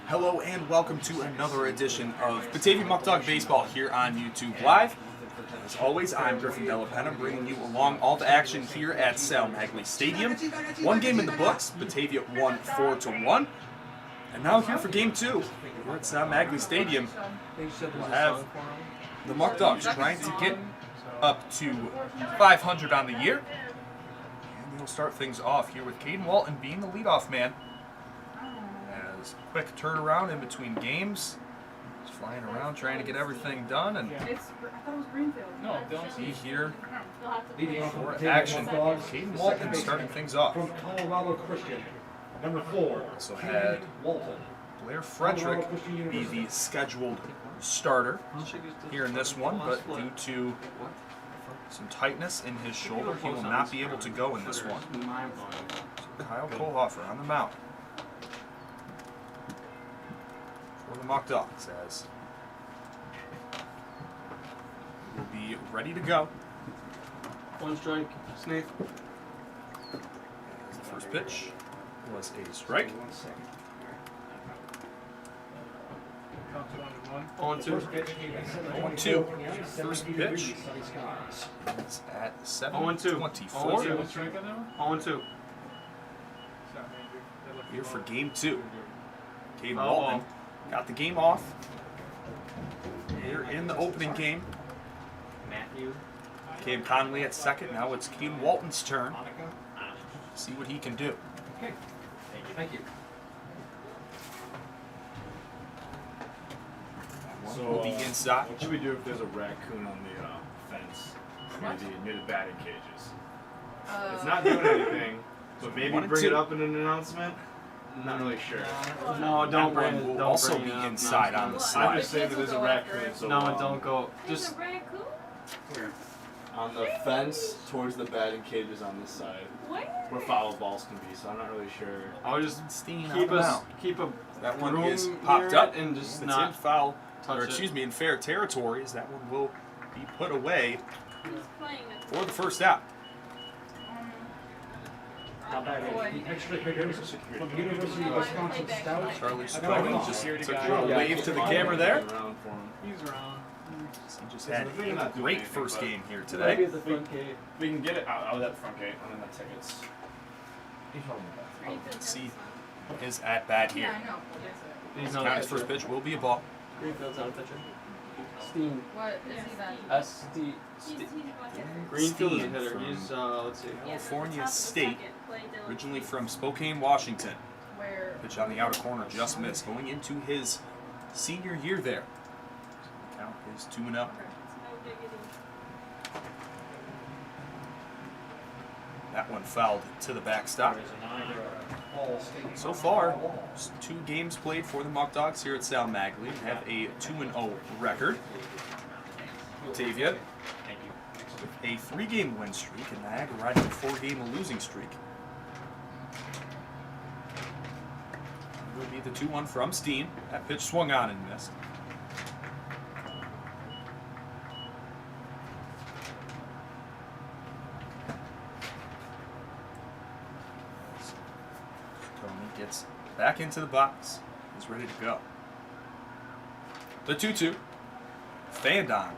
Hello and welcome to another edition of Batavia Muckdog Baseball here on YouTube Live. As always, I'm Griffin Della Penna, bringing you along all the action here at Sal Magley Stadium. One game in the books, Batavia won 4-1. And now here for game two. We're at Sal Magley Stadium. We'll have the Muckdogs trying to get up to 500 on the year. And they'll start things off here with Caden Walton being the leadoff man. Quick turnaround in between games. Just flying around trying to get everything done and I thought it was Greenfield. No, be here for action. Caden Walton starting things off. From Colorado Christian, number 4. Also had Walton. Blair Frederick be the scheduled starter here in this one, but due to some tightness in his shoulder, he will not be able to go in this one. So Kyle Kohlhofer on the mound for the Muckdogs, as he will be ready to go. One strike, Snape. As the first pitch was a strike. 0-2. 0-2. First pitch is at 7:24. 0-2. Here for game two. Caden Walton got the game off here in the opening game. Cam Conley at second. Now it's Caden Walton's turn. See what he can do. Okay. Thank you. One will be inside. What should we do if there's a raccoon on the fence near the batting cages? It's not doing anything, but maybe bring it up in an announcement. I'm not really sure. No, don't bring it. Will Don't also bring be it up. inside on the I'm slide. just saying that there's a raccoon. So No, don't go. Just Just a raccoon? on the fence towards the batting cages on this side, Where? where foul balls can be. So I'm not really sure. I would just Steen keep on the us mound. keep a That one room is near popped it up and just It's not in foul, touch or it. excuse me, in fair territory. As that one will be put away Who's playing it? for the first out. Extra hitters from the University of Wisconsin Stout. Charlie Ciccone just took a little wave to the camera there. Around for him. He's around. He just had a great first game here Maybe today. at the front gate. We can get it out of that front gate. I'm in the tickets. Let's see his at bat here. Yeah, I know. He's not County's a first pitcher. pitch will be a ball. Greenfield's not a pitcher. Steen. What is he then? S.D. Greenfield is a hitter. From He's let's see. California State, originally from Spokane, Washington. Where? Pitch on the outer corner, just missed. Going into his senior year there. So the count is 2-0. That one fouled to the backstop. So far, 2 games played for the Muckdogs here at Sal Magley. Have a 2-0 record. Batavia with a 3-game win streak, and Niagara riding a 4-game losing streak. Will be the 2-1 from Steen. That pitch swung on and missed. Tony gets back into the box. He's ready to go. The 2-2. Fanned on.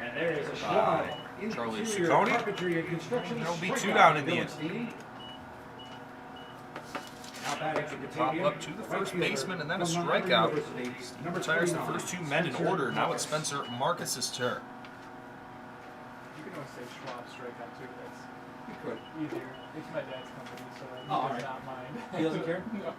And there is a By shot. Charlie Interior Ciccone. carpentry and construction. There'll be 2 strikeout down in to the end. Dylan Steen. Now batting for Pop Batavia, up to the first right fielder baseman and then a from Niagara strikeout. University, number Retires the 29, first 2 men in Spencer order. Now it's Marcus. Spencer Marcus's turn. You can always say Schwab strikeout too. That's You could. easier. It's my dad's company, so he Oh, does alright. not mind. He doesn't care? No.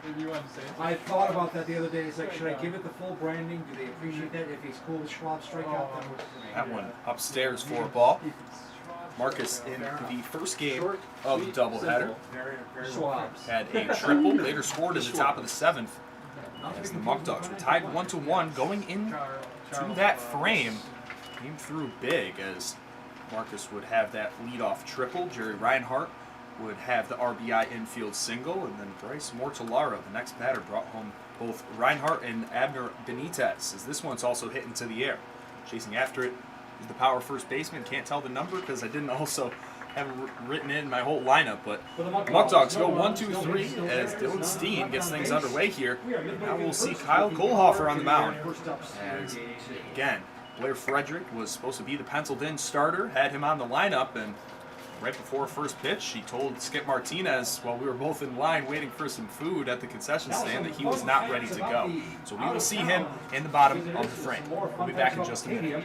If you want to say it. I thought about that the other day. It's like, should I give it the full branding? Do they appreciate that? If he's cool with Schwab strikeout, then That one upstairs for a ball. If it's Schwab Marcus in strikeout. the first game Short, of the sweet, doubleheader simple. very Schwab's. had a triple. Later scored in the top of the 7th. As the Muckdogs were tied 1-1 going into that frame. Came through big as Marcus would have that leadoff triple. Jerry Reinhart would have the RBI infield single, and then Bryce Mortellaro, the next batter, brought home both Reinhart and Abner Benitez, as this one's also hit into the air. Chasing after it is the power first baseman. Can't tell the number because I didn't also haven't written in my whole lineup, but For the Muckdogs go no 1, 2, 3 as Dylan Steen gets things underway here. Now we'll see Kyle Kohlhofer on the mound. As, again, Blair Frederick was supposed to be the penciled-in starter, had him on the lineup, and right before first pitch, he told Skip Martinez while we were both in line waiting for some food at the concession stand that he was not ready to go. So we will see him in the bottom of the frame. We'll be back in just a minute.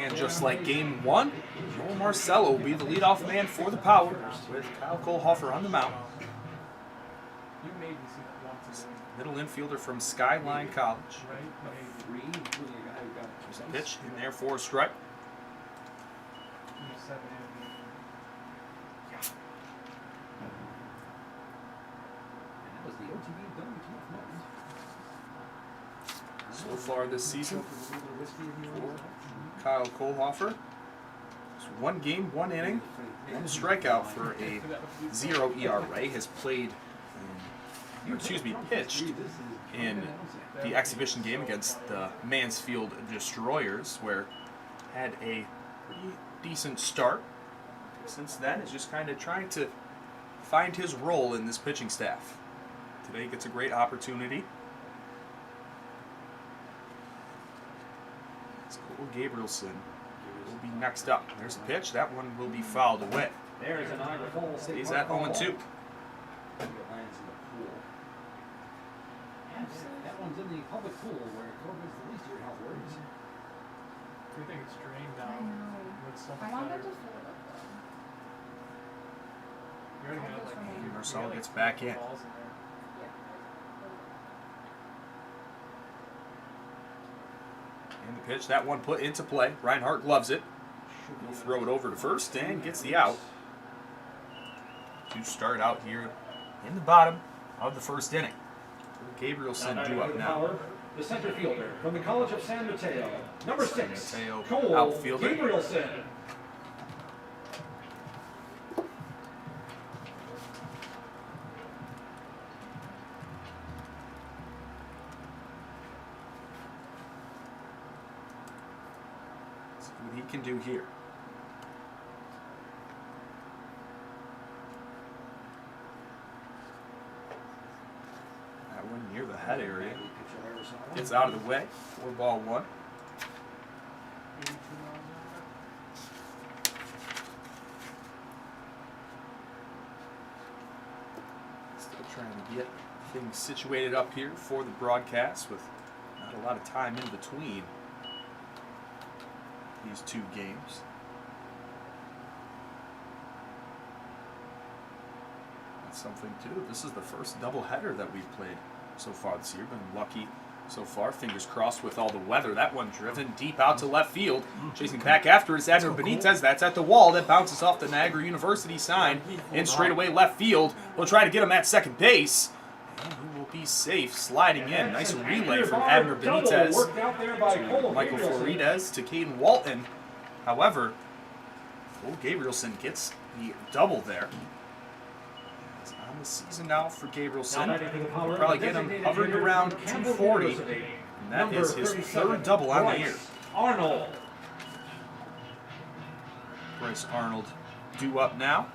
And just like game one, Joel Marcello will be the leadoff man for the Power with Kyle Kohlhofer on the mound. You made me see that once ago, Middle infielder from Skyline College. right? Maybe. There's a pitch in there for a strike. 7 So far this season for Kyle Kohlhofer. It's 1 game, 1 inning, 1 strikeout for a 0 ERA. Has pitched in the exhibition game against the Mansfield Destroyers, where had a pretty decent start. Since then, is just kind of trying to find his role in this pitching staff. Today he gets a great opportunity. Cole Gabrielson will be next up. There's a pitch. That one will be fouled away. There's a Niagara Falls. Stays at 0-2. That one's in the public pool where COVID's the least of your health worries. We think it's drained I down. know. It's so I much want them better. to fill it up You already had like Marcel gets back in. balls in there. though. And the pitch, that one put into play. Reinhardt gloves it. He'll throw it over to first and gets the out. To start out here in the bottom of the first inning. Gabrielson due up now. The center fielder from the College of San Mateo, number 6, San Mateo Cole outfielder. Gabrielson. See what he can do here. That one near the head area. Gets out of the way. 4-1. 82 miles an hour. Still trying to get things situated up here for the broadcast with not a lot of time in between these 2 games. something too. This is the first doubleheader that we've played so far this year. Been lucky so far. Fingers crossed with all the weather. That one driven deep out to left field. Chasing back after is Edgar Benitez. That's at the wall. That bounces off the Niagara University sign. In straightaway left field. We'll try to get him at second base. And he will be safe. Sliding in. Nice relay from Edgar Benitez to Michael Florides to Caden Walton. However, Cole Gabrielson gets the double there. It's on the season now for Gabrielson. Probably get him hovering around 240. And that is his third double on the year. Arnold. Bryce Arnold due up now.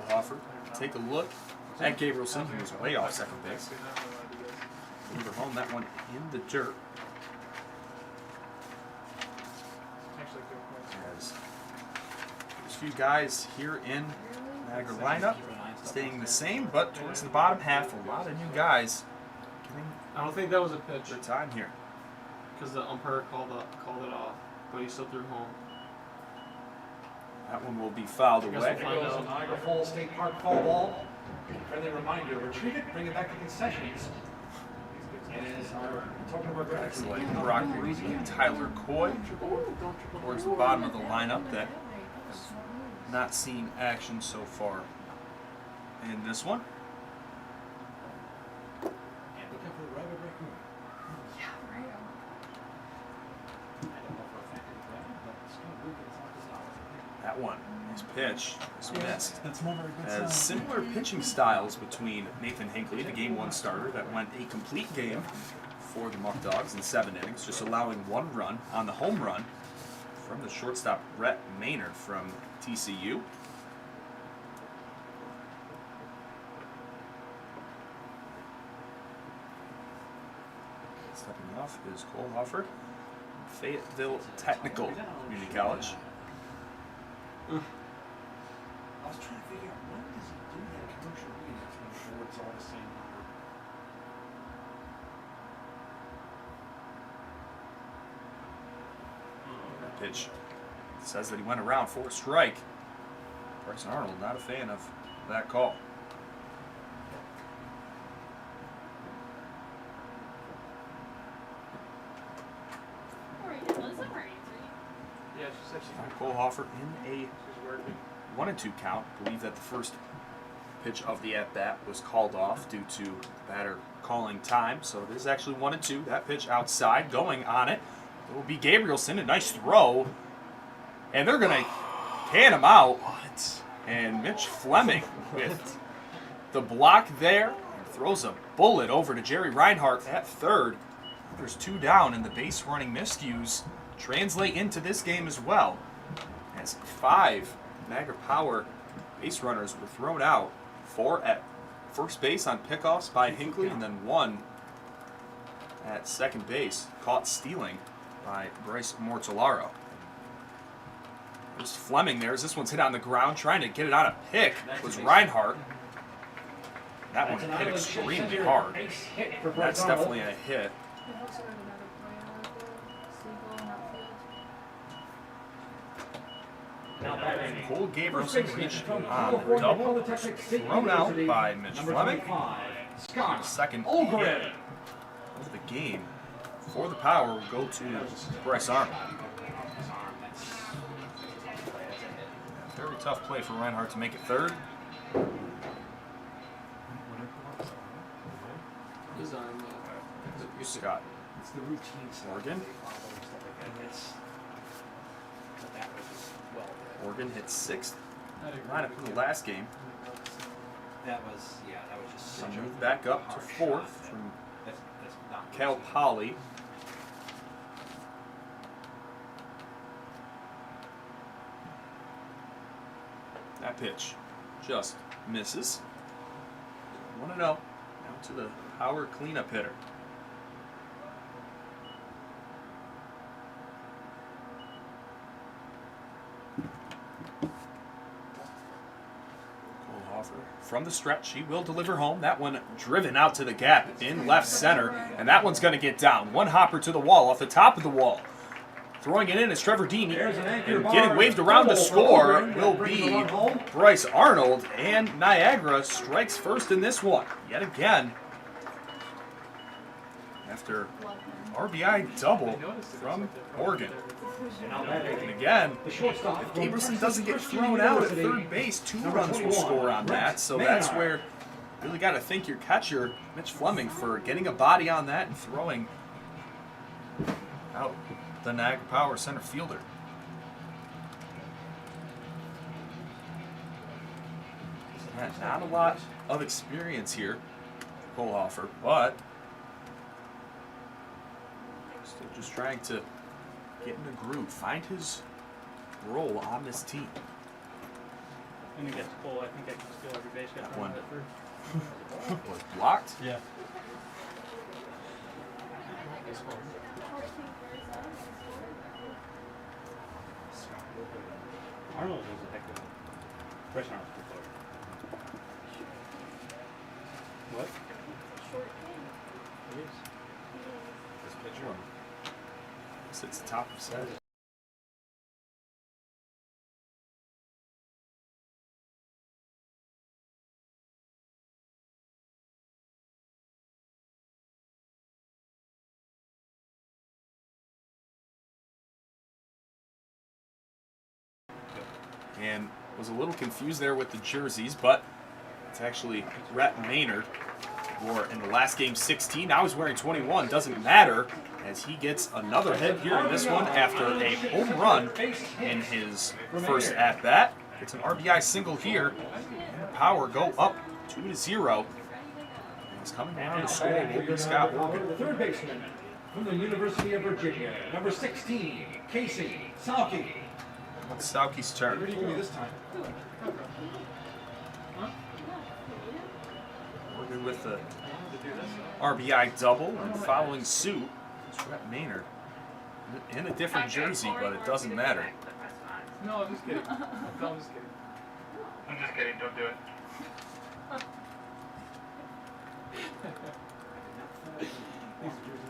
Hoffer, take a look at Gabrielson, who was way off second base. Deliver home that one in the dirt. Actually, good point. As there's a few guys here in Niagara lineup staying the same, but towards the bottom half, a lot of new guys getting I don't think that was a pitch their time here. because the umpire called it off, but he still threw home. That one will be fouled guess away. we'll find out. Niagara Falls State Park foul ball. Friendly reminder, retrieve it, bring it back to concessions. And as our talking about Guys like Brock Reed and Tyler Coy towards the bottom of the lineup that has not seen action so far in this one. And looking for the rabbit raccoon. Yeah, right. I don't know for a fact it's rabbit, but it's kind of weird that it's not this hour. That one, his pitch, is missed. That's not very good As similar pitching styles between Nathan Hinckley, the Game 1 starter that went a complete game for the Muckdogs in 7 innings, just allowing 1 run on the home run from the shortstop Brett Maynard from TCU. Stepping off is Cole Hoffer, Fayetteville Technical Community College. I was trying to figure out when does he do that commercial read that's when sure it's all the same number. That pitch says that he went around for a strike. Bryce Arnold not a fan of that call. Yeah, she said she's Cole Hoffer in a she's working. 1-2 count. Believe that the first pitch of the at-bat was called off due to the batter calling time. So it is actually 1-2. That pitch outside, going on it. It will be Gabrielson, a nice throw. And they're going to can him out. And Mitch Fleming with the block there. And throws a bullet over to Jerry Reinhardt at third. There's 2 down, and the base running miscues translate into this game as well. As 5 Niagara Power base runners were thrown out. 4 at first base on pickoffs by Hinckley, and then 1 at second base, caught stealing by Bryce Mortellaro. There's Fleming there as this one's hit on the ground, trying to get it on a pick was Reinhardt. That one hit extremely hard. That's definitely a hit. They've also got another player out there, Siegel in outfield. Now batting. Cole Gabrielson reached on California double, Polytechnic State thrown out University, by Mitch number Fleming. 25, Scott Second Olgren. hit of the game for the Power will go to Bryce Arnold. Very tough play for Reinhardt to make it third. His arm, Scott It's the routine stuff. Morgan. They follow and stuff like that. It's- but that was just well done. Morgan hit 6th lineup in the last game. That was, yeah, that was just So such a moved back up to hard 4th shot. from That's not Cal Poly. That pitch just misses. 1-0. Now to the Power cleanup hitter. Offer from the stretch. He will deliver home. That one driven out to the gap in left center. And that one's going to get down. One hopper to the wall, off the top of the wall. Throwing it in is Trevor Dean. And getting waved around to score will be Bryce Arnold. And Niagara strikes first in this one. Yet again. After RBI double from Oregon. And again, if Gabrielson doesn't get thrown out at third base, 2 runs will score on that. So that's where you really got to thank your catcher, Mitch Fleming, for getting a body on that and throwing out the Niagara Power center fielder. Not a lot of experience here, Kohlhofer, but still just trying to get in the groove, find his role on this team. When he gets full, I think I can steal every base. That one was blocked. Yeah. Arnold was a heck of a Bryce Arnold's good player. What? It is. This pitcher sits top of set. And was a little confused there with the jerseys, but it's actually Rhett Maynard. Wore in the last game 16. Now he's wearing 21. Doesn't matter as he gets another hit here in this one after a home run in his first at bat. Gets an RBI single here. And Power go up 2-0. He's coming around to score. Will be Scott Morgan. The third baseman from the University of Virginia, number 16, Casey Salke. It's Stauke's turn. Ready for me this time. Morgan with the RBI double and following suit is Rhett Maynard. In a different jersey, but it doesn't matter. No, I'm just kidding. No, I'm just kidding. I'm just kidding. Don't do it.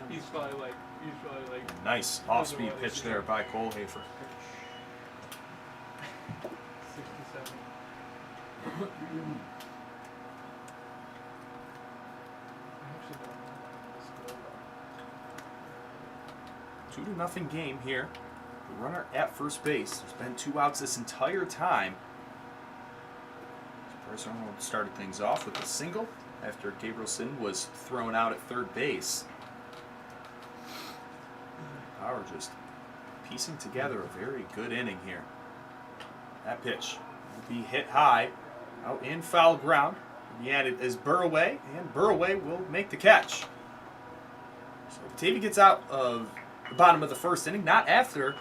he's probably like. Nice off-speed pitch there by Kohlhofer. 67. 2-0 game here. The runner at first base. There's been 2 outs this entire time. Bryce Arnold started things off with a single after Gabrielson was thrown out at third base. Power just piecing together a very good inning here. That pitch will be hit high out in foul ground. He added is Burraway, and Burraway will make the catch. So Batavia gets out of the bottom of the first inning, not after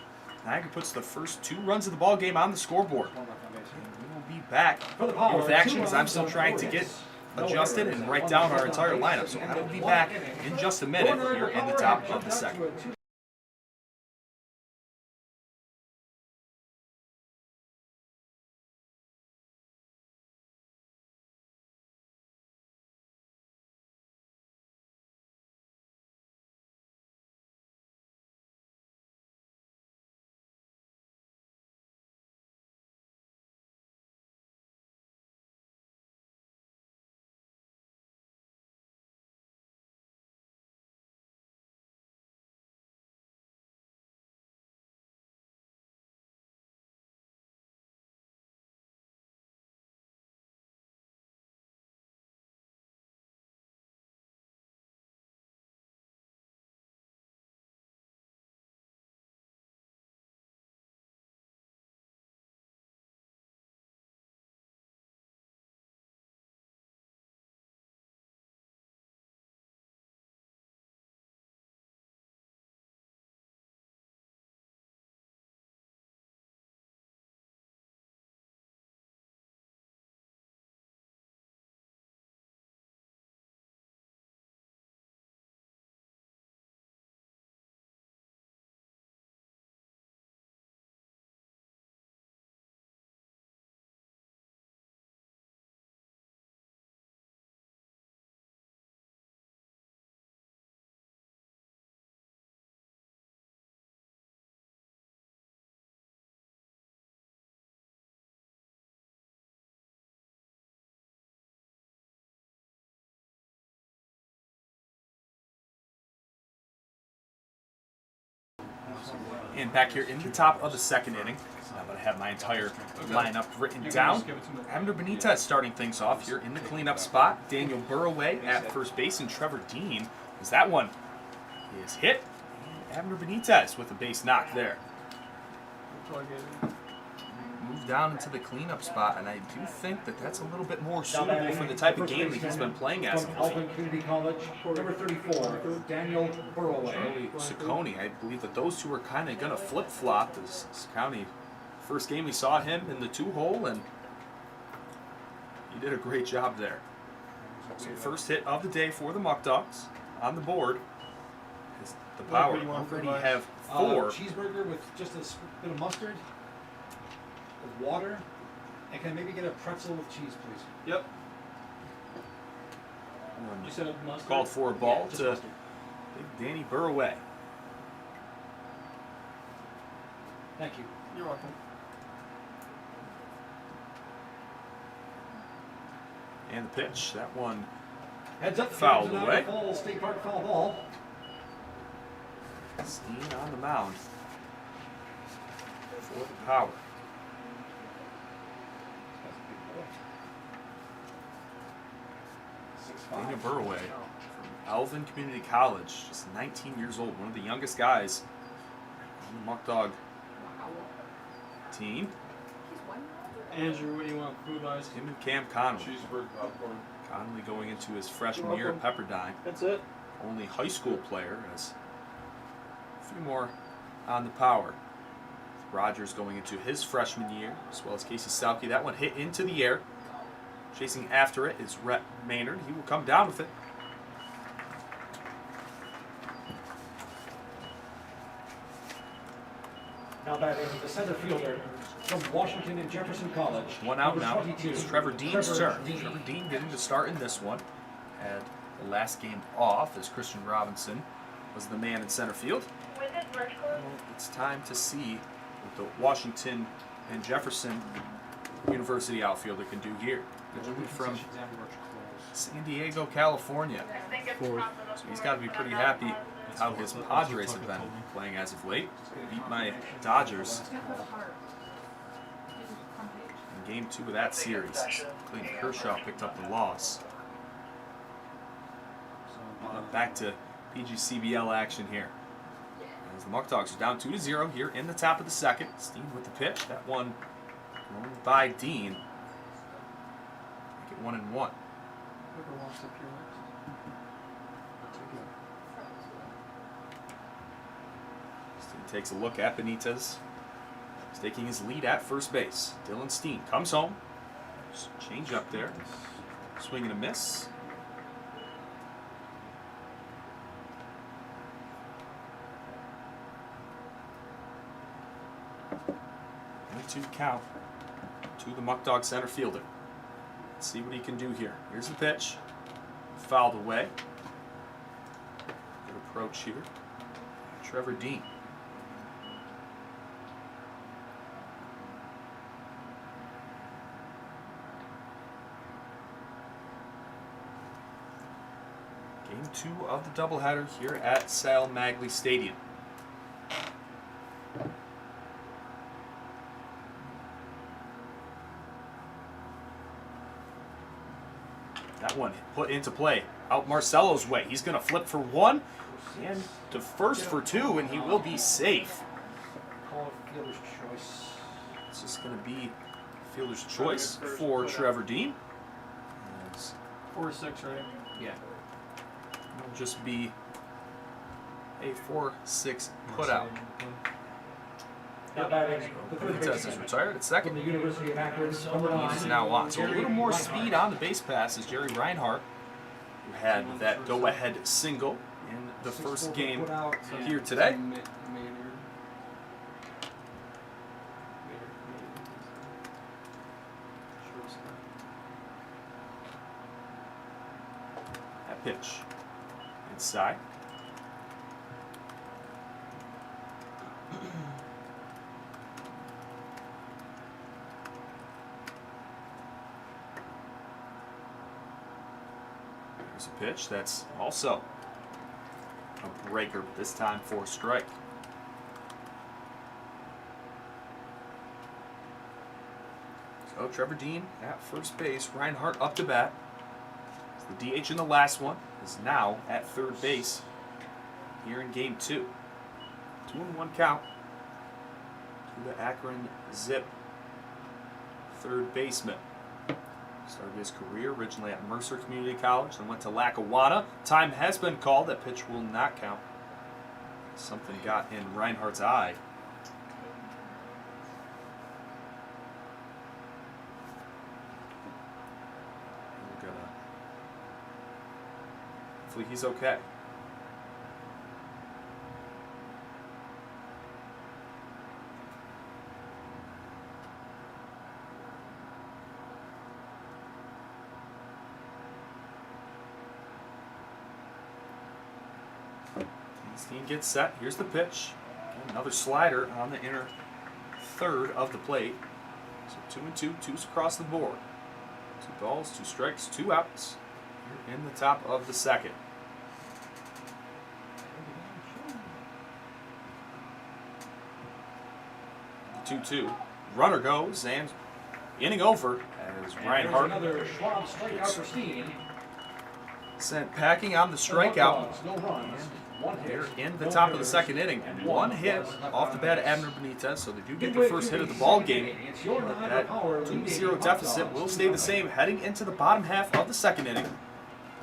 Niagara puts the first 2 runs of the ball game on the scoreboard. And we will be back with action as I'm still trying to get adjusted and write down our entire lineup. So I will be back in just a minute here in the top of the second. And back here in the top of the second inning, I'm going to have my entire lineup written down. Abner Benitez starting things off here in the cleanup spot. Daniel Burroway at first base, and Trevor Dean, as that one is hit. And Abner Benitez with a base knock there. Move down into the cleanup spot, and I do think that that's a little bit more suitable for the type of game that he's been playing as of late. Community College, number 34, Daniel Burroway. Charlie Ciccone, I believe that those two are kind of going to flip-flop. As Ciccone, first game we saw him in the two-hole, and he did a great job there. So first hit of the day for the Muckdogs on the board. Is the Power already have 4. Cheeseburger with just a bit of mustard, with water, and can I maybe get a pretzel with cheese, please? Yep. You said mustard? Called for a ball just to mustard. big Danny Burroway. Thank you. You're welcome. And the pitch, that one Heads up, Fouled Niagara away. Falls State Park foul ball. Steen on the mound for the Power. Daniel Burroway from Alvin Community College, just 19 years old, one of the youngest guys on the Muckdog team. Andrew, what do you want food-wise? Him and Cam Connolly. Cheeseburger popcorn. Connolly going into his freshman year at Pepperdine. That's it. Only high school player, as a few more on the Power. Rogers going into his freshman year, as well as Casey Salke. That one hit into the air. Chasing after it is Rhett Maynard. He will come down with it. Now batting the center fielder from Washington and Jefferson College. One out number now. 22, It's Trevor Dean's turn. Trevor Dean getting the start in this one. Had the last game off as Christian Robinson was the man in center field. It's time to see what the Washington and Jefferson University outfielder can do here. Originally from San Diego, California. So he's got to be pretty happy with how his Padres have been playing as of late. Beat my Dodgers in Game 2 of that series. Clayton Kershaw picked up the loss. Back to PGCBL action here. As the Muckdogs are down 2-0 here in the top of the second. Steen with the pitch. That one thrown by Dean. Make it 1-1. Whoever wants up here next. Steen takes a look at Benitez. He's taking his lead at first base. Dylan Steen comes home. Change up there. Swing and a miss. 2 count to the Muckdog center fielder. Let's see what he can do here. Here's the pitch. Fouled away. Good approach here. Trevor Dean. Game 2 of the doubleheader here at Sal Magley Stadium. That one put into play. Out Marcelo's way. He's going to flip for 1 and to first for 2, and he will be safe. Call it fielder's choice. It's just going to be fielder's choice for Trevor Dean. As 4-6, right? Yeah. it'll just be a 4-6 putout. Now batting the third Benitez is baseman retired at from second. the University of Akron. He is now on. So a little more speed on the base pass is Jerry Reinhardt, who had that go-ahead single in the first game here today. That pitch inside. There's a pitch that's also a breaker, but this time for a strike. So Trevor Dean at first base. Reinhardt up to bat. The DH in the last one is now at third base here in game 2. 2-1 count to the Akron Zip third baseman. Started his career originally at Mercer Community College, then went to Lackawanna. Time has been called. That pitch will not count. Something got in Reinhardt's eye. We're gonna. Hopefully he's okay. Dean gets set. Here's the pitch. Another slider on the inner third of the plate. So 2-2, twos across the board. 2 balls, 2 strikes, 2 outs. Here in the top of the second. 2-2. Runner goes and inning over as Reinhardt Another Schwab strikeout for Steen. sent packing on the strikeout. No runs. One hit. Here in the top of the second inning. 1 hit off the bat of Abner Benitez, so they do get the first hit of the ball game. But that 2-0 deficit will stay the same heading into the bottom half of the second inning.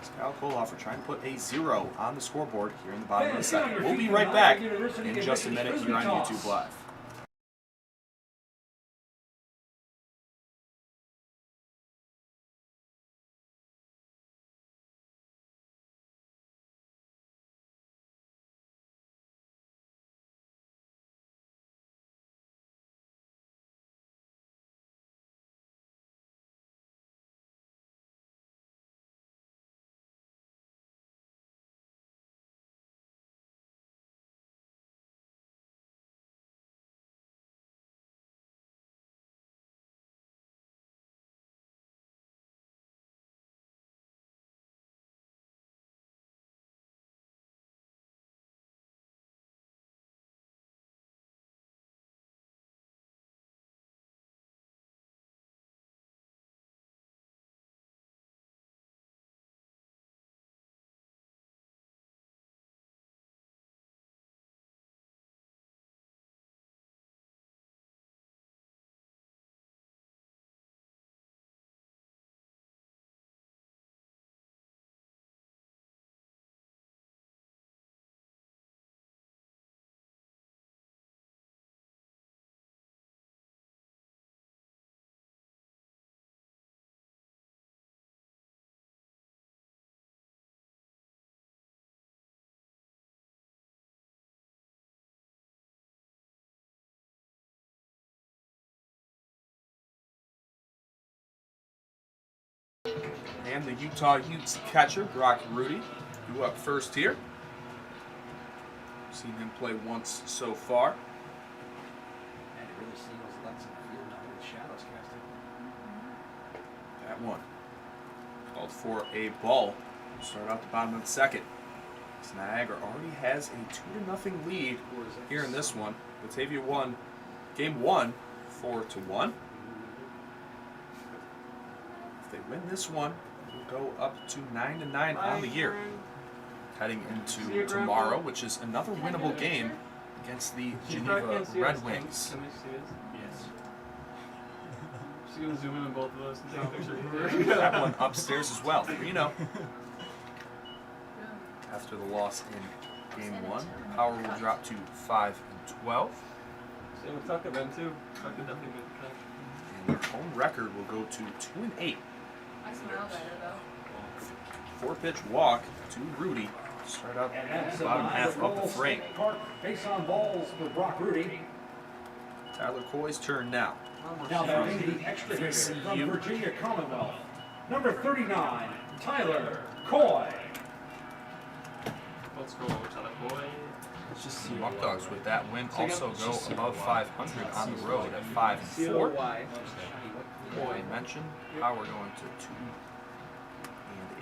As Kyle Kohlhofer trying to put a 0 on the scoreboard here in the bottom of the second. We'll be right back in just a minute here on YouTube Live. And the Utah Utes catcher, Brock Rudy, who up first here. Seen him play once so far. Man, it really seems like some field now with shadows casting. That one called for a ball. Start out the bottom of the second. As Niagara already has a 2-0 lead here in this one. Batavia won game 1, 4-1. If they win this one, it'll go up to 9-9 on the year. Heading into tomorrow, which is another winnable game against the Geneva Red Wings. Can we see this? Yes. Just gonna zoom in on both of us and take a picture. That one upstairs as well. 3-0. After the loss in game 1, power will drop to 5-12. Same with Tucker then too. Tucker definitely made the catch. And their home record will go to 2-8. I smell better though. 4-pitch walk to Rudy. Start out the bottom half of the frame. Face on balls for Brock Rudy. Tyler Coy's turn now. Now batting the extra hitter from Virginia Commonwealth, number 39, Tyler Coy. Let's go over Tyler Coy. Let's just see. Muckdogs with that win also go above 500 on the road at 5-4. I mentioned power going to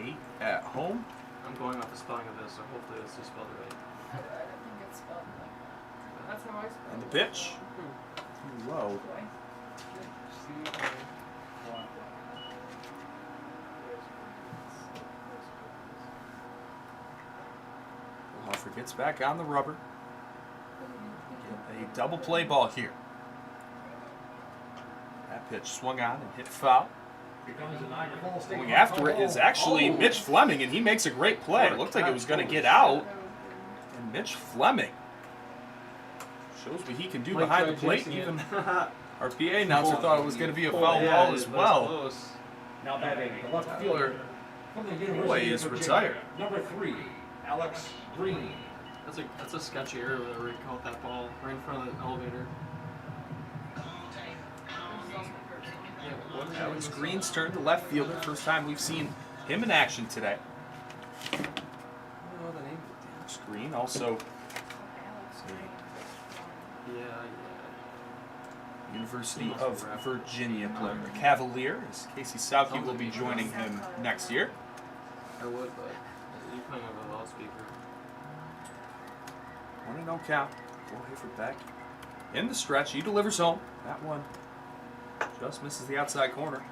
2-8 at home. I'm going off the spelling of this, so hopefully this is spelled right. I think it's spelled like that. That's how I spell And the it. pitch. Too low. gets back on the rubber. A double play ball here. That pitch swung on and hit foul. Going after it is actually Mitch Fleming, and he makes a great play. It looked like it was going to get out. And Mitch Fleming shows what he can do behind the plate. Even our PA announcer thought it was going to be a foul ball as well. Now batting, the left fielder from the University is of Virginia, retired. number 3, Alex Green. That's a sketchy area where he caught that ball right in front of the elevator. Alex Green's turn to left fielder. First time we've seen him in action today. Alex Green also University of Virginia player. A Cavalier, as Casey Southgate will be joining him next year. I would, but you playing over the loudspeaker. 1-0 count. Will Hayford back in the stretch. He delivers home. That one just misses the outside corner.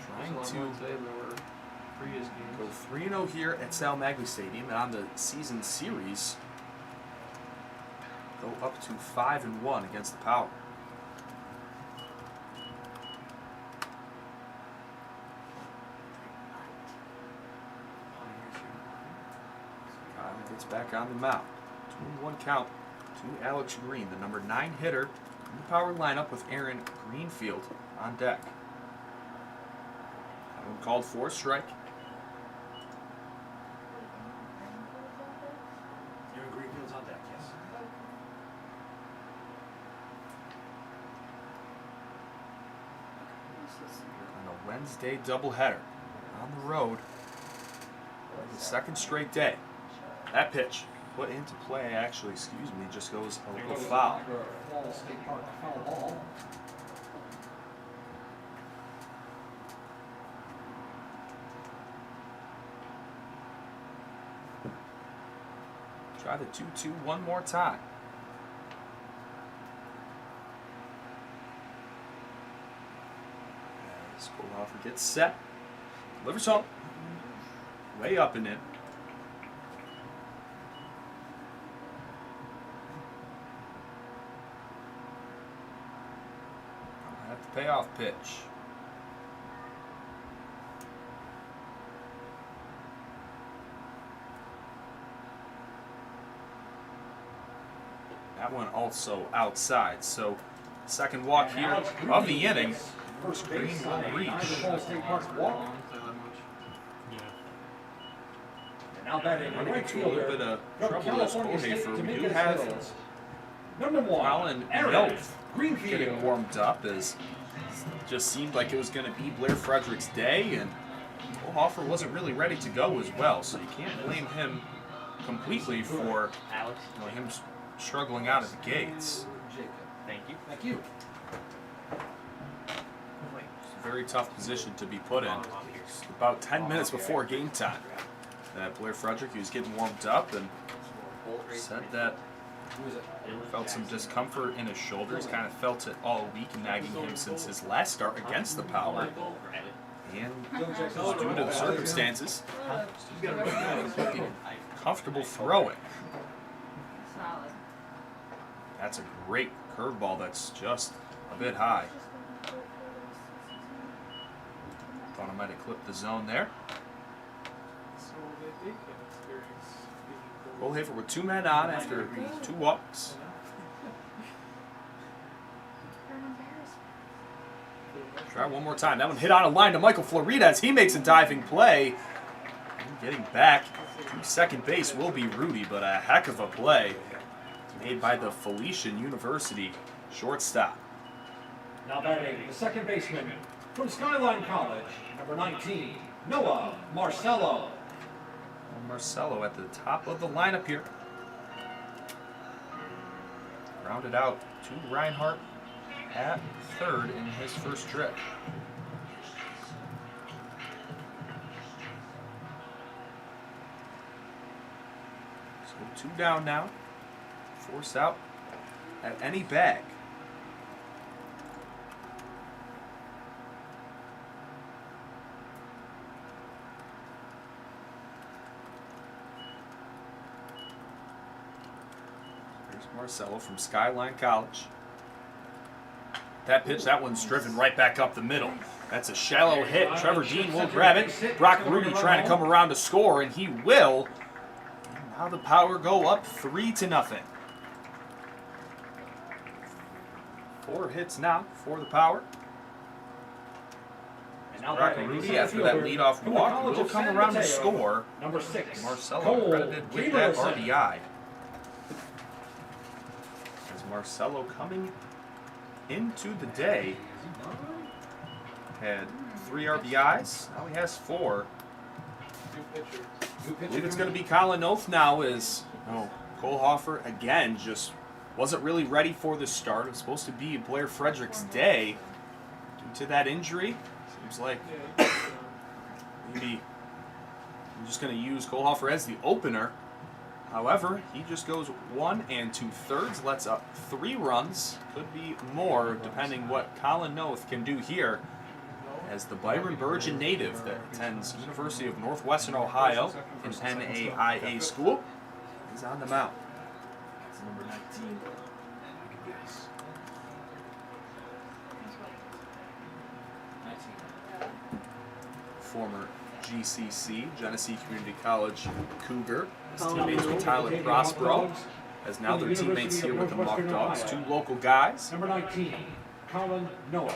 Trying to go 3-0 here at Sal Maglie Stadium, and on the season series, go up to 5-1 against the Power. Gets back on the mound. 2-1 count to Alex Green, the number 9 hitter in the Power lineup with Aaron Greenfield on deck. That one called for a strike. Aaron Greenfield's on deck, yes. On a Wednesday doubleheader on the road for the second straight day. That pitch put into play, actually, just goes a little foul. State Park foul ball. Try the 2-2 one more time. As Kohlhofer gets set, delivers home, way up and in. Payoff pitch. That one also outside. So second walk here of the inning. First Green base will reach. State Park walk. And now batting Running right into a little fielder bit of from trouble as California State Kohlhofer. to We make do his have hills. Number 1, Colin Aaron Noth Greenfield. getting warmed up, as just seemed like it was going to be Blair Frederick's day, and Kohlhofer wasn't really ready to go as well, so you can't blame him completely for him struggling out of the gates. Thank you. Thank you. It's a very tough position to be put in. About 10 minutes before game time, that Blair Frederick, he was getting warmed up and said that felt some discomfort in his shoulders, kind of felt it all week, nagging him since his last start against the Power. And due to the circumstances, comfortable throwing. Solid. That's a great curveball that's just a bit high. Thought I might have clipped the zone there. So they can experience Kohlhofer with 2 men on after 2 walks. Try one more time. That one hit on a line to Michael Floridas. He makes a diving play. And getting back to second base will be Rudy, but a heck of a play made by the Felician University shortstop. Now batting the second baseman from Skyline College, number 19, Noah Marcello. Marcelo at the top of the lineup here. Rounded out to Reinhardt at third in his first trip. So 2 down now. Force out at any bag. Here's Marcelo from Skyline College. That pitch, that one's driven right back up the middle. That's a shallow hit. Trevor Dean will grab it. Brock Rudy trying to come around to score, and he will. And now the Power go up 3-0. 4 hits now for the Power. And now Brock Rudy, after that leadoff walk, will come around to score. Number 6. Marcelo credited with that RBI. As Marcelo coming into the day had 3 RBIs. Now he has 4. I believe it's going to be Colin Oath now as Cole Hoffer again just wasn't really ready for the start. It was supposed to be Blair Frederick's day due to that injury. Seems like maybe I'm just going to use Cole Hoffer as the opener. However, he just goes 1 2/3, lets up 3 runs. Could be more depending what Colin Oath can do here as the Byron Burgeon native that attends University of Northwestern Ohio in NAIA school is on the mound. That's number 19. Yes. 19. Former GCC, Genesee Community College Cougar. His teammates with Tyler Prospero, as now their teammates here with the Muckdogs. 2 local guys. Number 19, Colin Noah.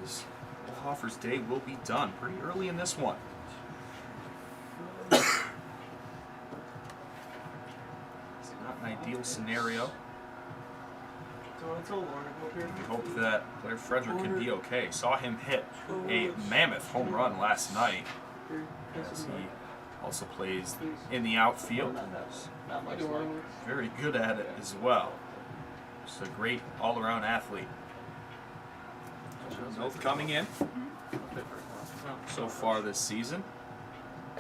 As Hoffer's day will be done pretty early in this one. It's not an ideal scenario. We hope that Blair Frederick can be okay. Saw him hit a mammoth home run last night. As he also plays in the outfield. Very good at it as well. Just a great all-around athlete. Both coming in so far this season.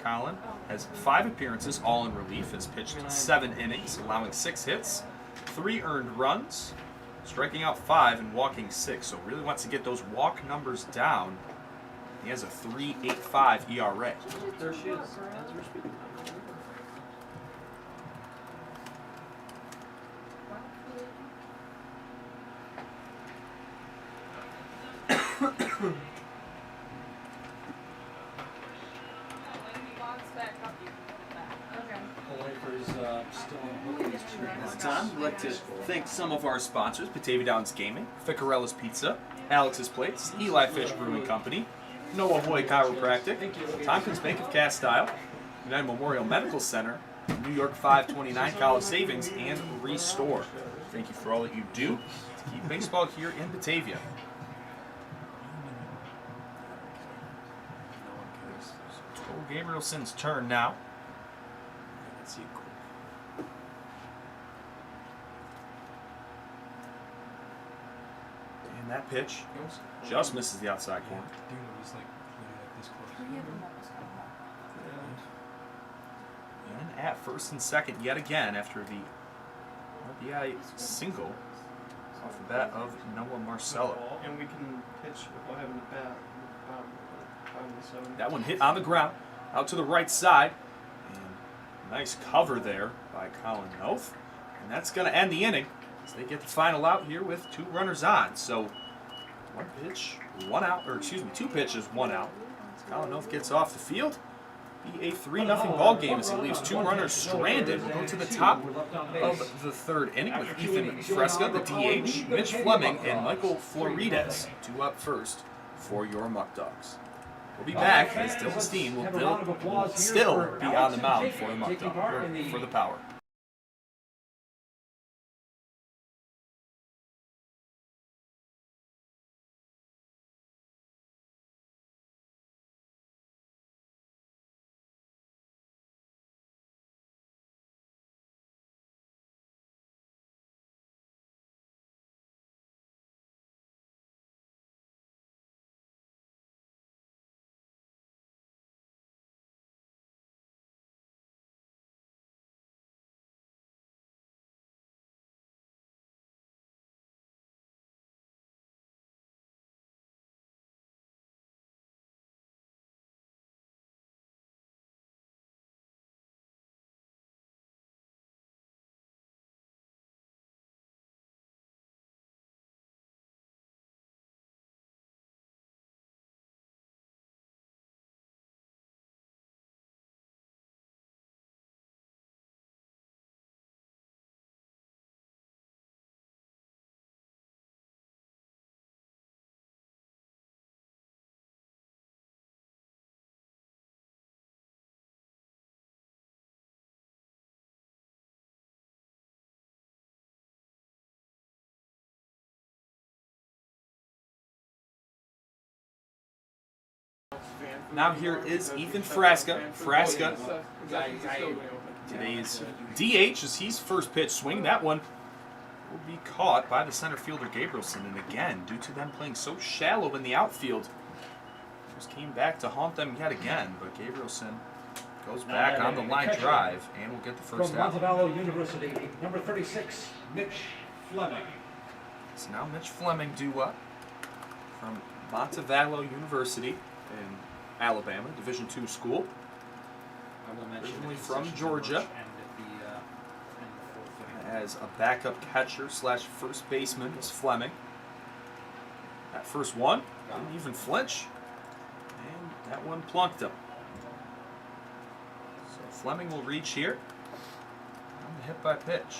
Colin has 5 appearances, all in relief. Has pitched 7 innings, allowing 6 hits, 3 earned runs, striking out 5 and walking 6. So really wants to get those walk numbers down. He has a 3.85 ERA. There she is. As we're speaking. Time, I'd like to thank some of our sponsors: Batavia Downs Gaming, Ficarella's Pizza, Alex's Plates, Eli Fish Brewing Company, Noah Hoy Chiropractic, Tompkins Bank of Castile, United Memorial Medical Center, New York 529 College Savings, and Restore. Thank you for all that you do to keep baseball here in Batavia. It's Cole Gabrielson's turn now. Let's see. And that pitch just misses the outside corner. And at first and second yet again after the RBI single off the bat of Noah Marcelo. And we can pitch without having to bat. Bottom of the 7th. That one hit on the ground, out to the right side. And nice cover there by Colin Oath. And that's going to end the inning as they get the final out here with 2 runners on. So 1 pitch, 1 out, or excuse me, 2 pitches, 1 out. As Colin Oath gets off the field. Be a 3-0 ball game as he leaves 2 runners stranded. We'll go to the top of the 3rd inning with Ethan Fresca, the DH, Mitch Fleming, and Michael Florides, 2 up first for your Muckdogs. We'll be back as Dylan Steen will still be on the mound for the Muckdogs, for the Power. Now here is Ethan Frasca. Frasca, today's DH, as he's first pitch swing. That one will be caught by the center fielder Gabrielson. And again, due to them playing so shallow in the outfield, just came back to haunt them yet again. But Gabrielson goes back on the line drive and will get the first out. From Batavia University, number 36, Mitch Fleming. So now Mitch Fleming due up from Batavia University in Alabama, Division II school. Originally from Georgia. As a backup catcher slash first baseman is Fleming. That first one didn't even flinch. And that one plunked him. So Fleming will reach here on the hit by pitch.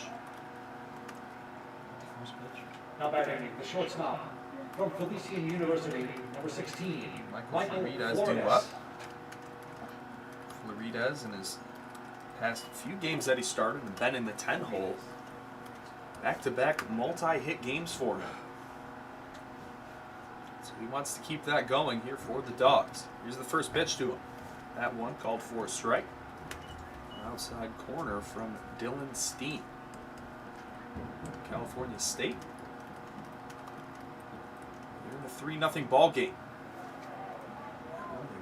First pitch. Now batting the shortstop from Felician University, number 16, Michael Florides due up. Florides in his past few games that he started and been in the 10 hole. Back-to-back multi-hit games for him. So he wants to keep that going here for the Dogs. Here's the first pitch to him. That one called for a strike. Outside corner from Dylan Steen. California State. They're in a 3-0 ball game.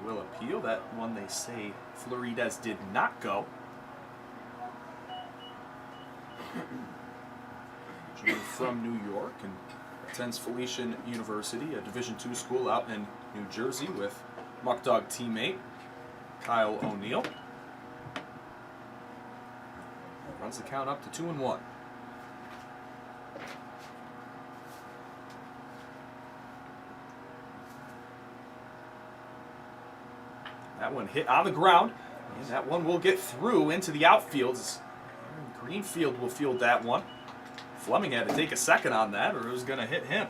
They will appeal. That one they say Florides did not go. From New York and attends Felician University, a Division II school out in New Jersey, with Muckdog teammate Kyle O'Neill. Runs the count up to 2-1. That one hit on the ground, and that one will get through into the outfield. Greenfield will field that one. Fleming had to take a second on that, or it was going to hit him.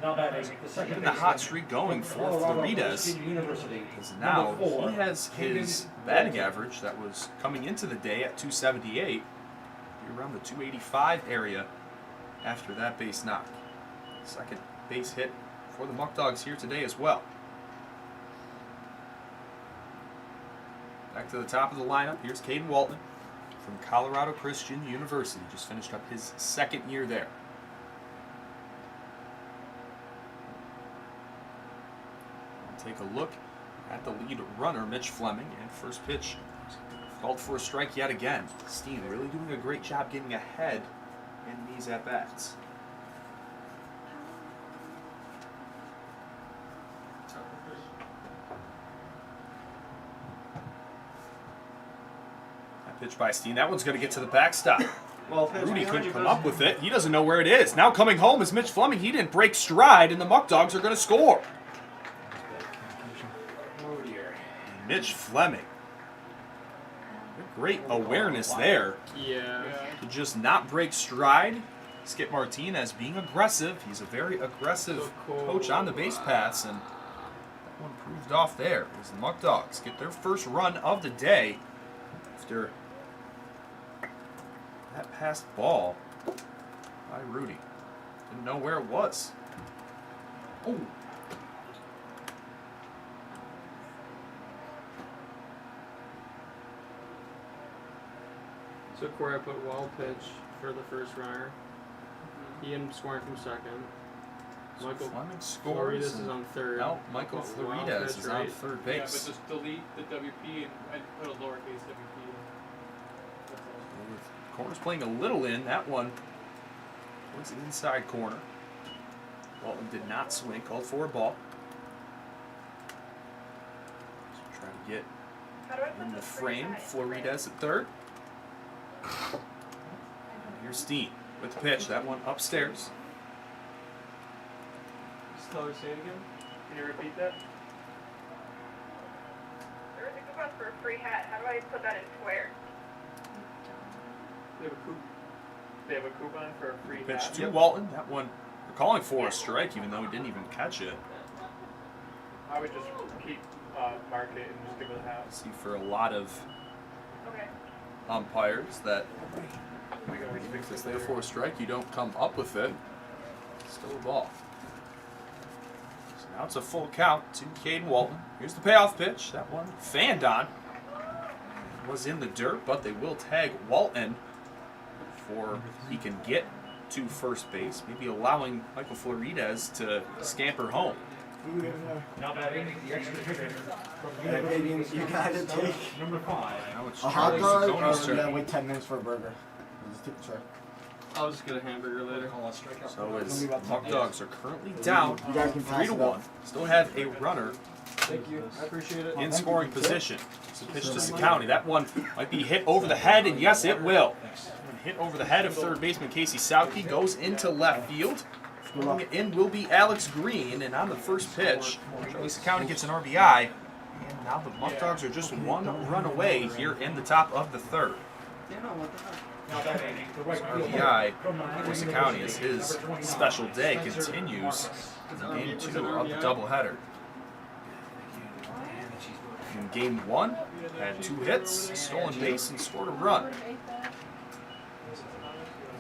Keeping the hot streak going for Florides, because now he has his batting average that was coming into the day at 278, around the 285 area after that base knock. Second base hit for the Muckdogs here today as well. Back to the top of the lineup, here's Caden Walton from Colorado Christian University. Just finished up his second year there. We'll take a look at the lead runner, Mitch Fleming, and first pitch called for a strike yet again. Steen really doing a great job getting ahead in these at-bats. Pitch by Steen. That one's going to get to the backstop. Well, Rudy couldn't come up with it. He doesn't know where it is. Now coming home is Mitch Fleming. He didn't break stride, and the Muckdogs are going to score. oh dear. Mitch Fleming. Great awareness there Yeah. to just not break stride. Skip Martinez being aggressive. He's a very aggressive coach on the base paths, and that one proved off there as the Muckdogs get their first run of the day after that passed ball by Rudy. Didn't know where it was. Oh. So Corey put wall pitch for the first runner. Ian scoring from second. So Michael Fleming Florides scores. is on third. Now Michael Wild Florides pitch, is on right? third Yeah, but base. just delete the WP and put a lowercase WP. That's all. With corners playing a little in, that one was the inside corner. Walton did not swing, called for a ball. So try to get in the frame. Florides at third. And here's Steen with the pitch. That one upstairs. Slower, say it again. Can you repeat that? There was a coupon for a free hat. How do I put that in square? They have a coupon for a free Pitch hat. to Walton. That one, they're calling for a strike, even though he didn't even catch it. I would just keep mark it and just give it a hat. See, for a lot of Okay. umpires that We can always fix if it they're later. for a strike, you don't come up with it. Still a ball. So Now it's a full count to Caden Walton. Here's the payoff pitch. That one fanned on. Was in the dirt, but they will tag Walton for he can get to first base, maybe allowing Michael Florides to scamper home. Now batting the extra hitter from Yeah, baby, you gotta take number 5. Now it's a hot Charlie dog, or Siccone's you turn. gotta wait 10 minutes for a burger. Just take the tray. I'll just get a hamburger later. Call a strikeout. So his Muckdogs are currently down You guys can pass it 3-1. up. Still have a runner Thank you. I appreciate it. in scoring position. It's a pitch to Sicone. That one might be hit over the head, and yes, it will. When hit over the head of third baseman Casey Sauke, goes into left field. Throwing it in will be Alex Green, and on the first pitch, Charlie Sicone gets an RBI, and now the Muckdogs are just one run away here in the top of the third. Now batting the right field RBI from for Sicone as his special day continues in game 2 of the doubleheader. In game 1, had 2 hits, stolen base, and scored a run.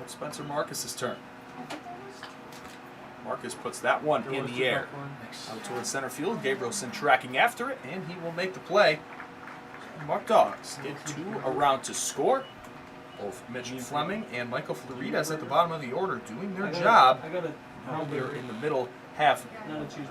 Spencer Marcus's turn. Marcus puts that one in the air. Out towards center field, Gabrielson tracking after it, and he will make the play. Muckdogs get 2 around to score. Both Mitch Fleming and Michael Florides at the bottom of the order doing their job. Now we're in the middle half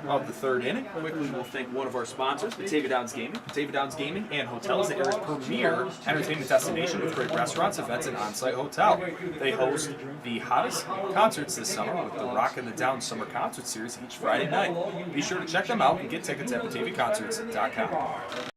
of the third inning. Quickly, we'll thank one of our sponsors, Batavia Downs Gaming. Batavia Downs Gaming and Hotels, the area's premier entertainment destination with great restaurants, events, and on-site hotel. They host the hottest concerts this summer with the Rock and the Down Summer Concert Series each Friday night. Be sure to check them out and get tickets at BataviaConcerts.com.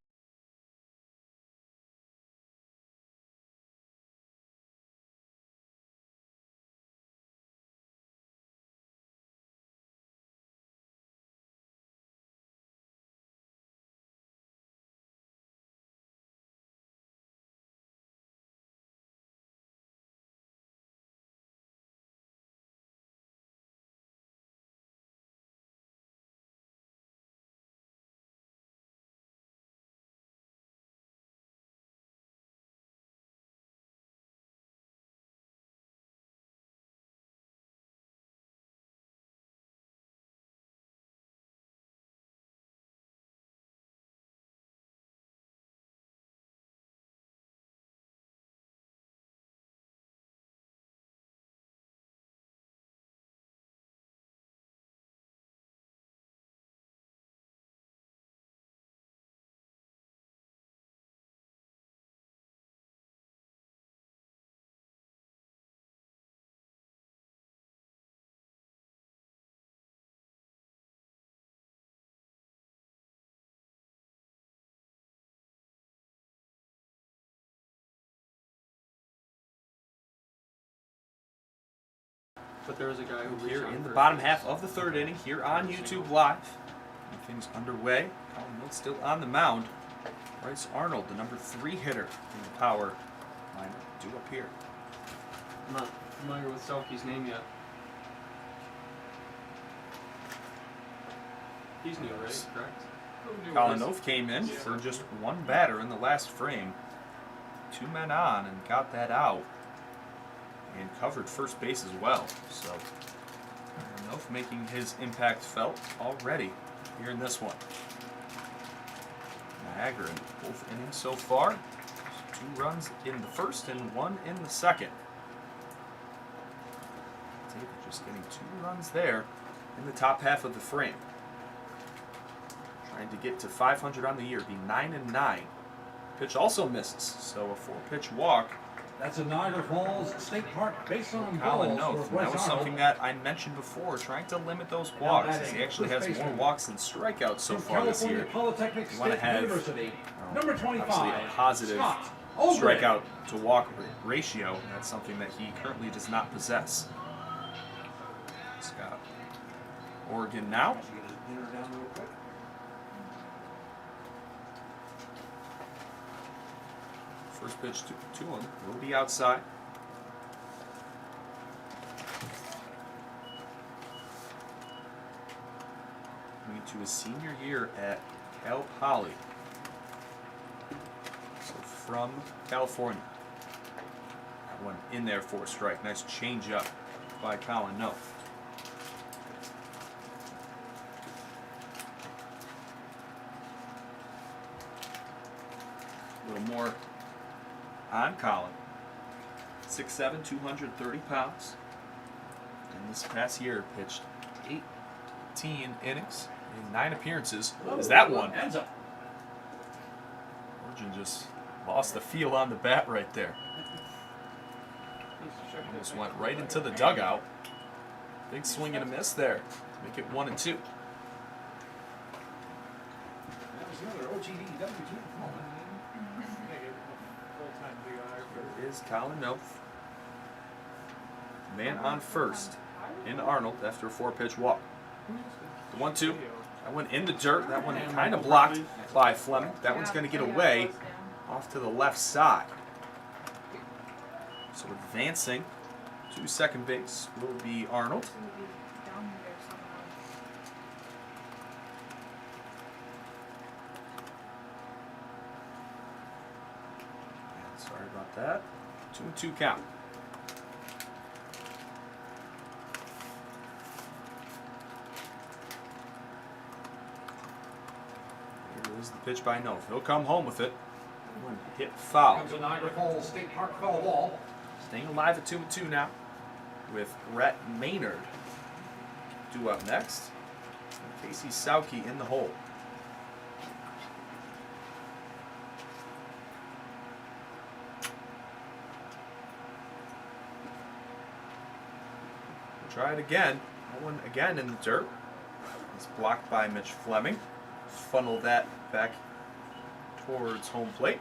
But there was a guy who Here in the bottom half of the third inning, here on YouTube Live. Things underway. Colin Mills still on the mound. Bryce Arnold, the number 3 hitter in the power lineup, due up here. I'm not familiar with Sauke's name yet. He's new, right? Correct? Colin Oath came in for just 1 batter in the last frame. 2 men on and got that out. And covered first base as well. So, Oath making his impact felt already here in this one. Niagara in both innings so far. 2 runs in the first and 1 in the second. David just getting 2 runs there in the top half of the frame. Trying to get to 500 on the year, be 9-9. Pitch also misses, so a 4-pitch walk. That's a Niagara Falls State Park based on Colin balls Noth, for and that was Bryce something Arnold. that I mentioned before, trying to limit those walks. As he actually has more walks than strikeouts so From far this California year. Polytechnic You want to State have University, number 25, obviously a positive Scott Oldring. strikeout to walk ratio. That's something that he currently does not possess. Scott Oregon now. First pitch to him will be outside. Coming into his senior year at Cal Poly. So from California. That one in there for a strike. Nice change up by Colin Noth. little more on Colin. 6'7", 230 pounds. And this past year pitched 18 innings in 9 appearances. Is that one? Hands up. Origin just lost the feel on the bat right there. Almost went right into the dugout. Big swing and a miss there. Make it 1-2. That was another OGD W2. There is Colin Noth. Man on first in Arnold after a 4-pitch walk. The 1-2. That one in the dirt. That one kind of blocked by Fleming. That one's going to get away off to the left side. So advancing to second base will be Arnold. Sorry about that. 2-2 count. Here is the pitch by Noth. He'll come home with it. One hit foul. Comes a Niagara Falls State Park foul ball. Staying alive at 2-2 now with Rhett Maynard due up next. And Casey Sauke in the hole. Try it again. That one again in the dirt. It's blocked by Mitch Fleming. Funnel that back towards home plate.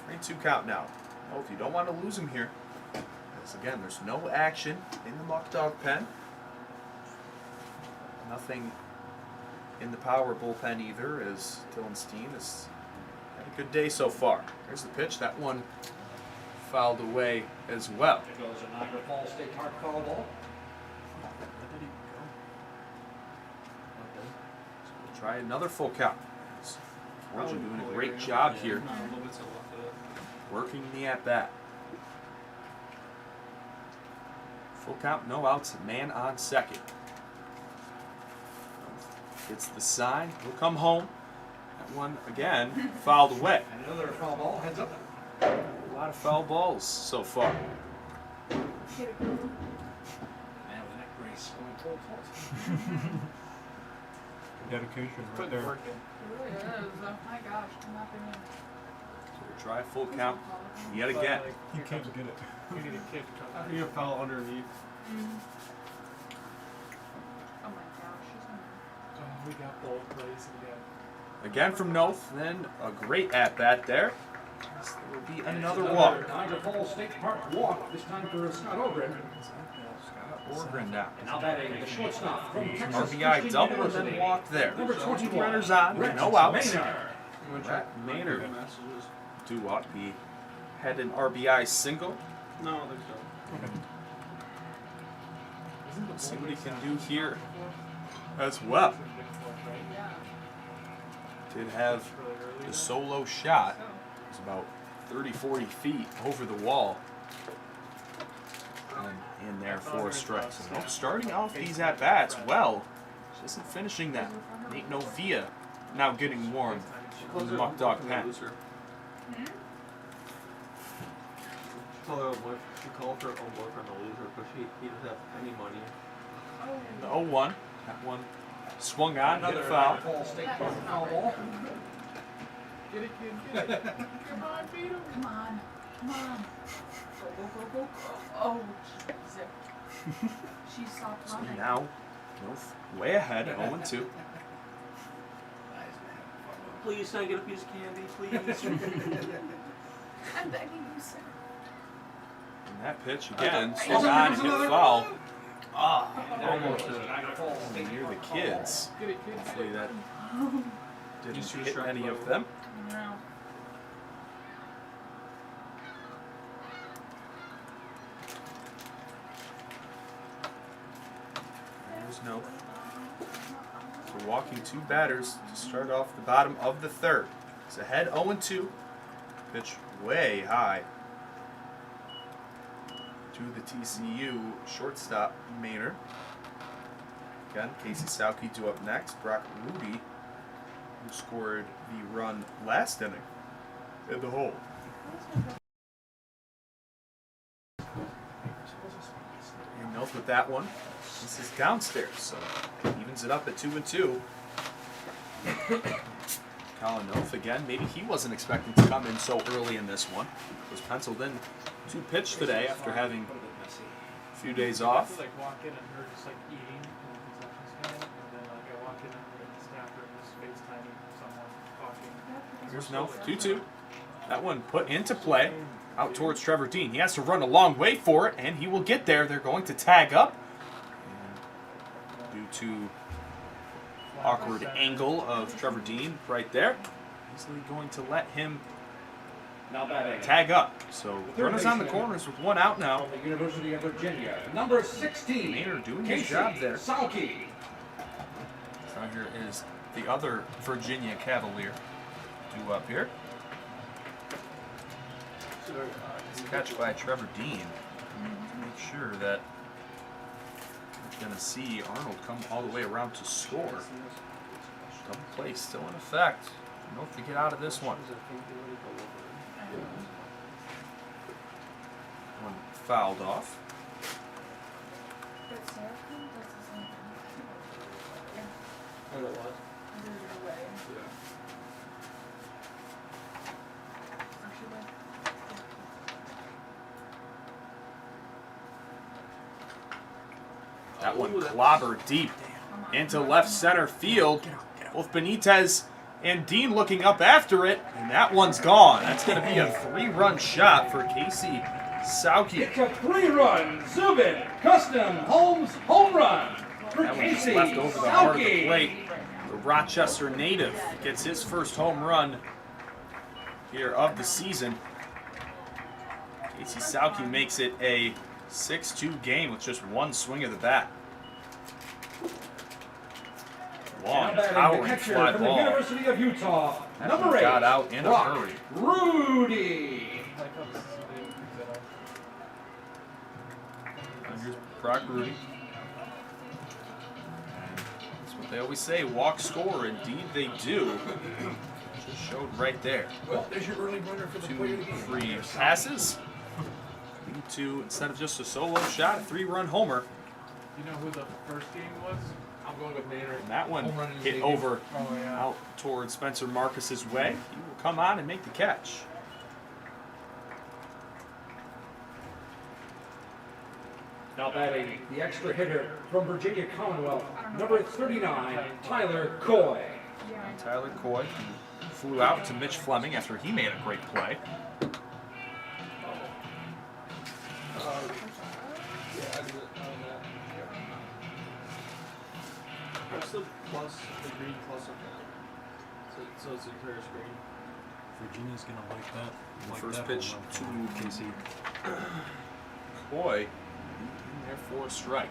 3-2 count now. Oh, if you don't want to lose him here, because again, there's no action in the Muckdog pen. Nothing in the power bullpen either, as Dylan Steen has had a good day so far. Here's the pitch. That one fouled away as well. There goes a Niagara Falls State Park foul ball. Where did he go? Okay. So we'll try another full count. Origin doing a great job here, working the at-bat. Full count, no outs, man on second. Gets the sign, he'll come home. That one, again, fouled away. And another foul ball, heads up. A lot of foul balls so far. Man with a neck brace going full tilt. Dedication Put right there. work in. It really is. Oh my gosh, I'm not gonna. So we'll try full count yet again. He can't get it. You need a kick. I need a foul underneath. Oh my gosh, she's gonna. Oh, we got both plays again. Again from Noth, then a great at-bat there. There will be another walk. Niagara Falls State Park walk, this time for Scott Ogren. Orgren now. And now batting the shortstop from Texas RBI Christian double and University. then walk there. Number Two 21. runners on, Rhett no outs. Maynard. Rhett Maynard due up. He had an RBI single. No, I don't think so. Let's see what he can do here as well. Yeah. Did have the solo shot. It was about 30-40 feet over the wall. And in there for a strike. So Nope starting off these at-bats well. Just isn't finishing them. Nate Novia now getting warm from the Muckdog pen. Tell her she called her own boyfriend a loser because he doesn't have any money. The 0-1. That one swung on, hit Another foul. Niagara Falls State Park foul ball. Get it, kid, get it. Come on, beat him. Come on. Come on. Go. Oh, jeez. She stopped So running. now, Noth way ahead, 0-2. Please, can I get a piece of candy, please? I'm begging you, sir. And that pitch again, swung on, hit foul. Almost Niagara Falls State Near the Park foul kids. Get it, kid. Hopefully that didn't Just hit strike any low. of them. No. There's no. So walking two batters to start off the bottom of the third. It's ahead 0-2. Pitch way high to the TCU shortstop Maynard. Again, Casey Sauke due up next. Brock Rudy, who scored the run last inning in the hole. And Noth with that one. This is downstairs, so evens it up at 2-2. Colin Noth again. Maybe he wasn't expecting to come in so early in this one. Was penciled in to pitch today after having a few days off. I like walk in and her just like eating in the concession stand, and then like I walk in and the staff are just FaceTiming someone talking. Here's Noth, 2-2. That one put into play out towards Trevor Dean. He has to run a long way for it, and he will get there. They're going to tag up. And due to awkward angle of Trevor Dean right there, easily going to let him tag up. So runners on the corners with one out now. From the University of Virginia, number 16. Maynard doing his job there. Salke. So here is the other Virginia Cavalier due up here. It's a catch by Trevor Dean to make sure that we're going to see Arnold come all the way around to score. Double play still in effect. Noth to get out of this one. One fouled off. But Sarah does the same thing. I know what. Under your way. Actually, That one clobbered deep into left center field. Both Benitez and Dean looking up after it, and that one's gone. That's going to be a 3-run shot for Casey Sauke. It's a 3-run Zubin Custom Holmes home run for That one just Casey left over the heart of the Sauke. plate. The Rochester native gets his first home run here of the season. Casey Sauke makes it a 6-2 game with just one swing of the bat. Long, Now batting the towering catcher fly from the ball. University of Utah, That number one 8. got out in a Brock hurry. Rudy. I like how this is the name that And here's Brock Rudy. That's what they always say, walk, score. Indeed they do. Just showed right there. Well, there's your early runner for the play of the 2, game. 3 passes. Lead to, instead of just a solo shot, a 3-run homer. you know who the first game was? I'm going with Maynard. And that one Home run in the hit stadium. over Oh yeah. out towards Spencer Marcus's way. He will come on and make the catch. Now batting the extra hitter from Virginia Commonwealth, number 39, Tyler Coy. yeah. Tyler Coy flew out to Mitch Fleming after he made a great play. What's the plus, the green plus up there? So it's the entire screen. Virginia's gonna like that. The Like first that pitch home run to from Casey. Coy in there for a strike.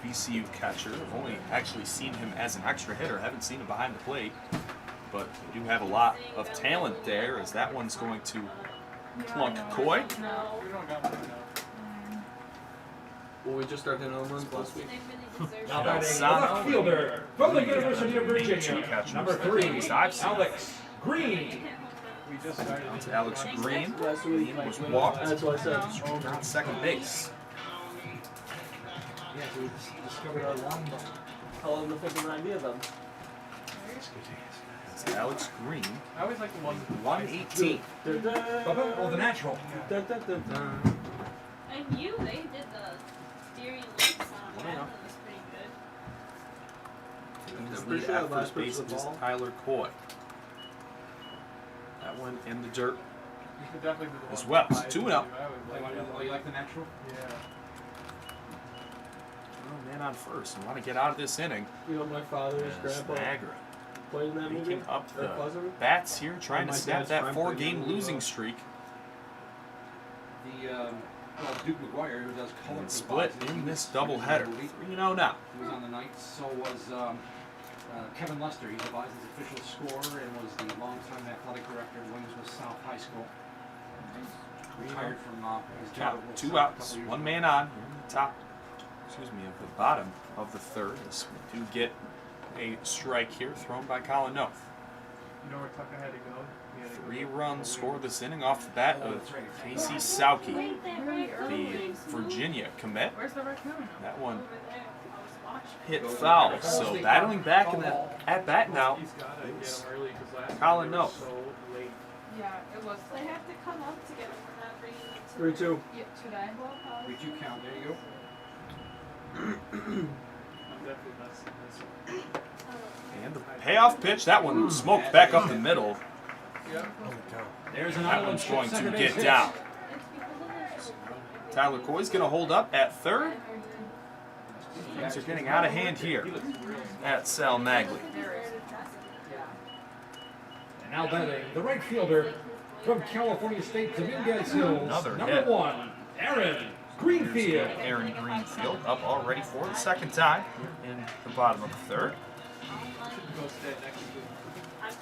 VCU catcher. I've only actually seen him as an extra hitter. Haven't seen him behind the plate. But they do have a lot of talent there, as that one's going to plunk Coy. No. We don't got one now. Well, we just started hitting home runs last week. Now Del batting the Sano. left fielder from the University of Main two Virginia, catchers. number 3, I've seen. Alex Green. We just started. Down to Alex Green. Last week. Green was walked. That's what I said. Struck on second base. Yeah, we discovered our long ball. How long to think of an idea then? It's Alex Green. I always like the ones. 118. Oh, the natural. And you, they did the theory links on that. That was pretty good. And his I'm pretty lead sure at that last first base pitch of the is ball. Tyler Coy. That one in the dirt. You could definitely do the As one well. with It's the 2-0. I would like that. Oh, you like the natural? Yeah. Oh, man on first. And want to get out of this inning. You know, my father's As grandpa Niagara played in that movie. making up Or the Pleasant. bats here, trying to my snap dad's that prime 4-game played losing well. streak. The Duke McGuire, who does color And split in this doubleheader. 3-0 now. He was on the night. So was Kevin Lester. He's advised his official scorer and was the longtime athletic director at Williamsville South High School. Retired from his job Count, at Will 2 South a outs, couple years one ago. man on, here in the top, of the bottom of the third. As we do get a strike here thrown by Colin Noth. You know where Tucker had to go? He had to go 3-run score this inning off the bat of Casey Sauke, Wait, that raccoon the is Virginia commit. Where's the raccoon? That one over there. I was watching. hit foul, so battling back in the at bat now. He's got to get him early because last Colin year they were Note. so late. Yeah, it was. They have to come up to get him. We're not bringing them to 3-2. Yeah, today. 3-2 count. There you go. I'm definitely that's And the payoff pitch, that one smoked back up the middle. Holy cow. There's That another one. one's going to Second get base hit. down. It's because of Tyler Coy's going to hold up at third. Things are getting out of hand here at Sal Magley. And now batting, the right fielder from California State, Dominguez Hills. Another number hit. 1, Aaron Greenfield. Aaron Greenfield up already for the second time in the bottom of the third. I'm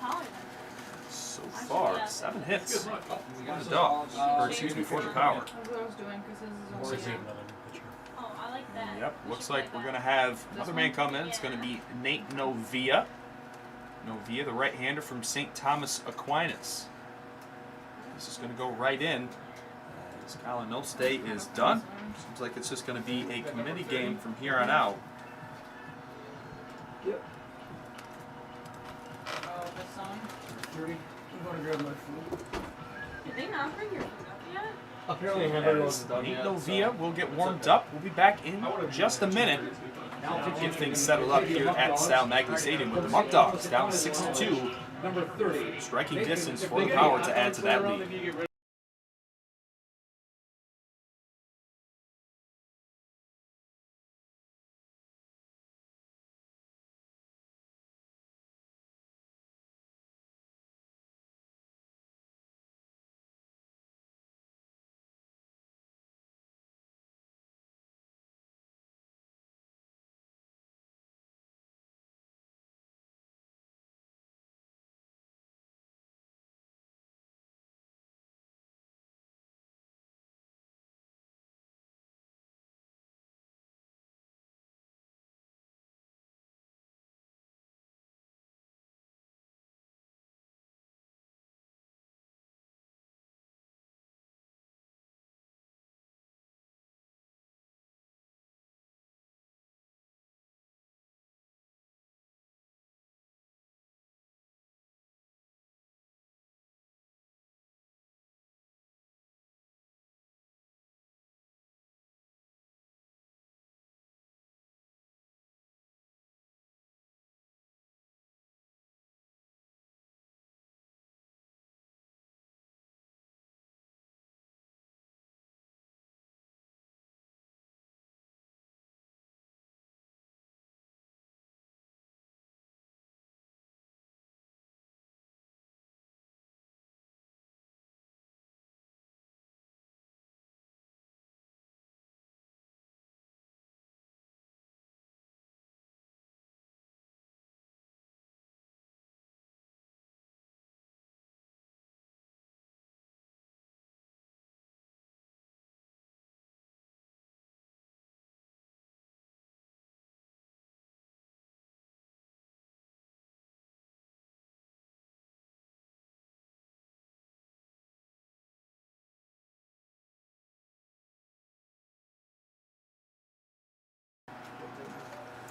calling them. So far, 7 hits for the Dogs, or excuse me, for the Power. That's what I was doing because his This is is over. another new pitcher. Oh, I like that. Yep, looks like we're going to have another man come in. It's going to be Nate Novia. Novia, the right-hander from St. Thomas Aquinas. This is going to go right in. As Colin Note's day is done. Seems like it's just going to be a committee game from here on out. Oh, this song. 30. I'm going to grab my food. Did they not bring your food up yet? Apparently, As hamburger wasn't done Nate yet. Novia will get warmed up. We'll be back in just a minute. Get things settled up here at Sal Magley Stadium with the Muckdogs down 6-2. Number 30. Striking distance for the Power to add to that lead.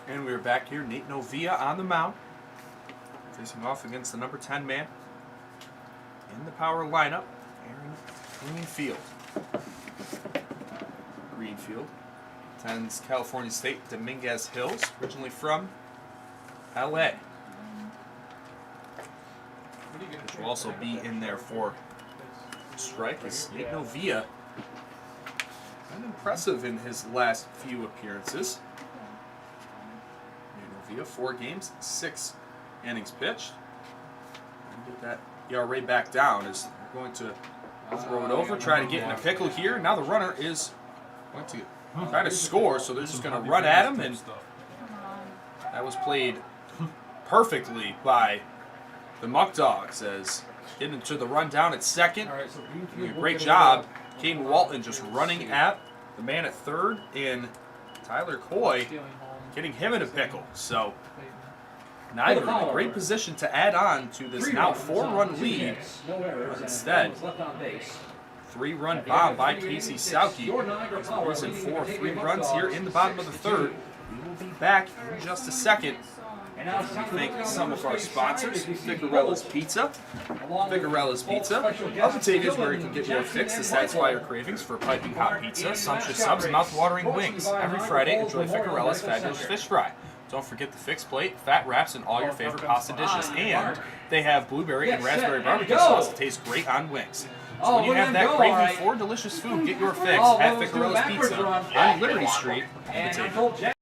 And we're back here. Nate Novia on the mound, facing off against the number 10 man in the Power lineup, Aaron Greenfield. Greenfield attends California State Dominguez Hills, originally from LA. Which will also be in there for strike as Nate Novia. Been impressive in his last few appearances. Novia, 4 games, 6 innings pitched. And get that ERA back down as they're going to throw it over, try to get in a pickle here. Now the runner is going to try to score, so they're just going to run at him, and that was played perfectly by the Muckdogs as getting to the run down at second. All right, so Doing a great job. Caden Walton just running at the man at third, and Tyler Coy stealing home. getting him in a pickle. So Niagara in a great position to add on to this now 4-run lead. But instead, 3-run bomb by Casey Sauke is the reason for 3 runs here in the bottom of the third. We will be back in just a second. We thank some of our sponsors, Ficarella's Pizza. Ficarella's Pizza, of Batavia is where you can get your fix to satisfy your cravings for piping hot pizza, sumptuous subs, and mouth-watering wings. Every Friday, enjoy Ficarella's fabulous fish fry. Don't forget the fixed plate, fat wraps, and all your favorite pasta dishes. And they have blueberry and raspberry barbecue sauce that tastes great on wings. So when you have that craving for delicious food, get your fix at Ficarella's Pizza on Liberty Street in Batavia.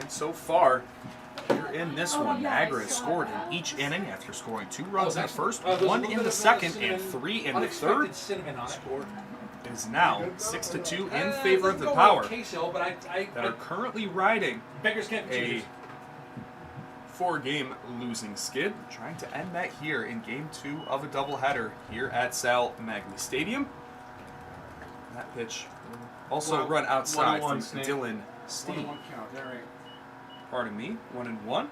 And so far, here in this one, Niagara has scored in each inning after scoring 2 runs in the first, 1 in the second, and 3 in the third. Score is now 6-2 in favor of the Power that are currently riding a 4-game losing skid, trying to end that here in Game 2 of a doubleheader here at Sal Magley Stadium. That pitch will also run outside from Dylan Steen. Pardon me, 1-1.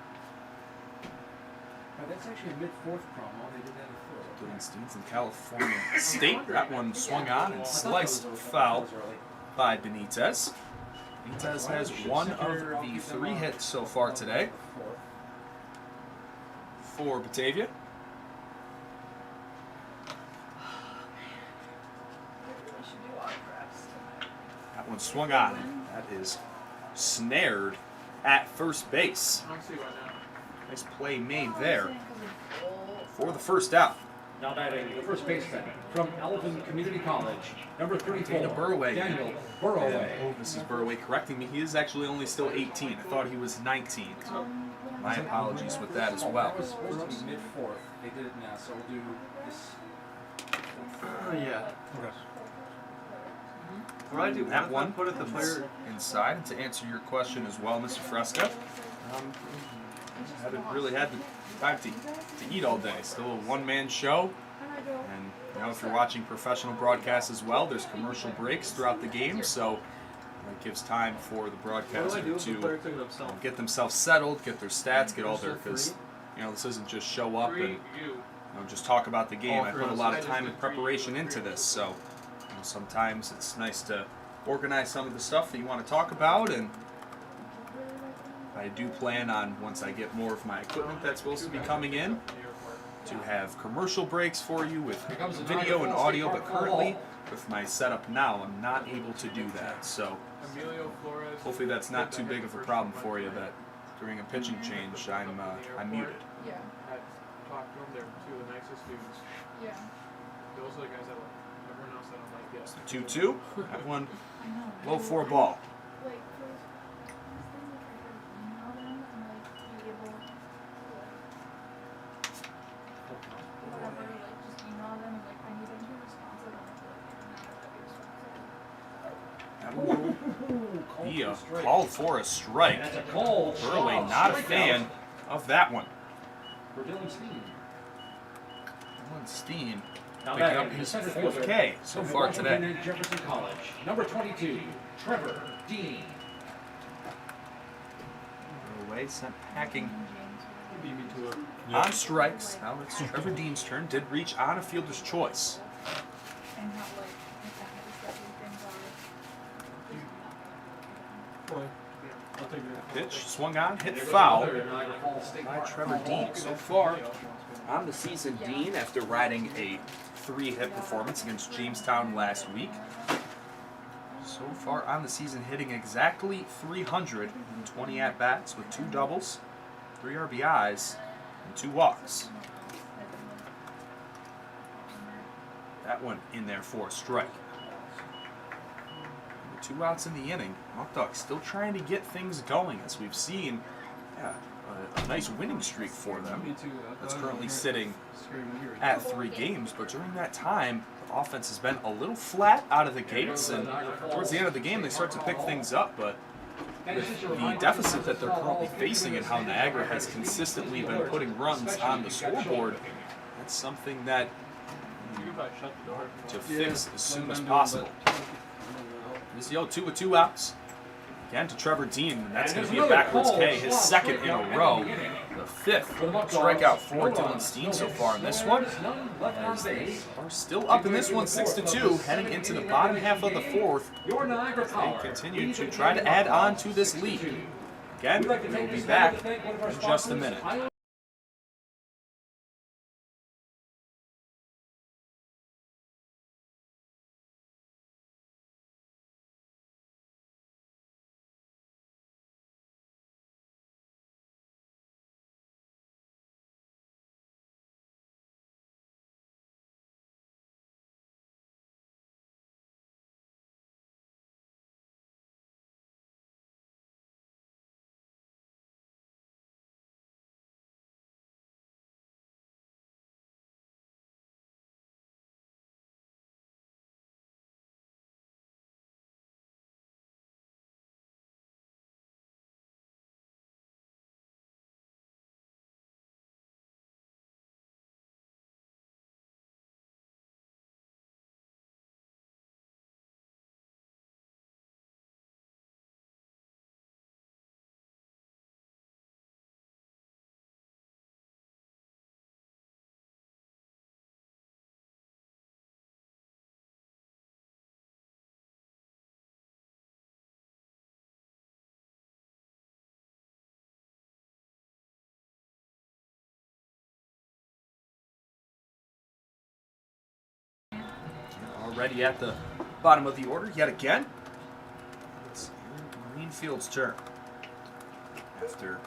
That's actually a mid-4th promo. They did that in the Dylan Steen from California State. That one swung on and sliced foul by Benitez. Benitez has 1 of the 3 hits so far today for Batavia. That one swung on. That is snared at first base. Nice play made there for the first out. Now batting the first baseman from Elvin Community College, number 34, Dana Burway. Daniel Burway. And Mrs. Burway correcting me, he is actually only still 18. I thought he was 19. So my apologies with that as well. That was supposed to be mid-4th. They did it now, so we'll do this. Yeah. What do I do? That one put it the player inside. And to answer your question as well, Mr. Fresca, haven't really had the time to eat all day. Still a one-man show, and you know, if you're watching professional broadcasts as well, there's commercial breaks throughout the game, so it gives time for the broadcaster to get themselves settled, get their stats, get all their, because you know, this isn't just show up and just talk about the game. I put a lot of time and preparation into this, so sometimes it's nice to organize some of the stuff that you want to talk about, and I do plan on, once I get more of my equipment that's supposed to be coming in, to have commercial breaks for you with video and audio, but currently with my setup now I'm not able to do that, so hopefully that's not too big of a problem for you, that during a pitching change I'm muted. Yeah. I talked to them, they're 2 of the nicest dudes. Yeah. Those are the guys I like. Everyone else I don't like yet. 2-2, that one low for a ball. Like, first thing, like, I email them and, like, be able to, whatever, like, just email them and, like, I need them to be responsive on it, like, not have to be responsive. He called for a strike. That's a call. Burway not a fan of that one. For Dylan Steen. Dylan Steen Now picking up batting his center 4th fielder K so from far Washington today. and Jefferson College, number 22, Trevor Dean. Burway sent packing Beat me to it. on strikes. Now it's Trevor Dean's turn. Did reach on a fielder's choice. And not, like, if the heavy things are, Boy. I'll take it. Pitch swung on, hit foul Niagara Falls State by Park. Trevor Dean. So far, on the season, Dean, after riding a 3-hit performance against Jamestown last week. So far on the season, hitting exactly 320 at-bats with 2 doubles, 3 RBIs, and 2 walks. That one in there for a strike. With 2 outs in the inning, Muckdogs still trying to get things going, as we've seen a nice winning streak for them. That's currently sitting at 3 games, but during that time, the offense has been a little flat out of the gates, and towards the end of the game, they start to pick things up, but with the deficit that they're currently facing and how Niagara has consistently been putting runs on the scoreboard, that's something that to fix as soon as possible. This is 0-2 with 2 outs. Again to Trevor Dean, and that's going to be a backwards K, his 2nd in a row. The 5th strikeout for Dylan Steen so far in this one. As they are still up in this one, 6-2, heading into the bottom half of the 4th. They continue to try to add on to this lead. Again, we'll be back in just a minute. Already at the bottom of the order yet again. It's Greenfield's turn. After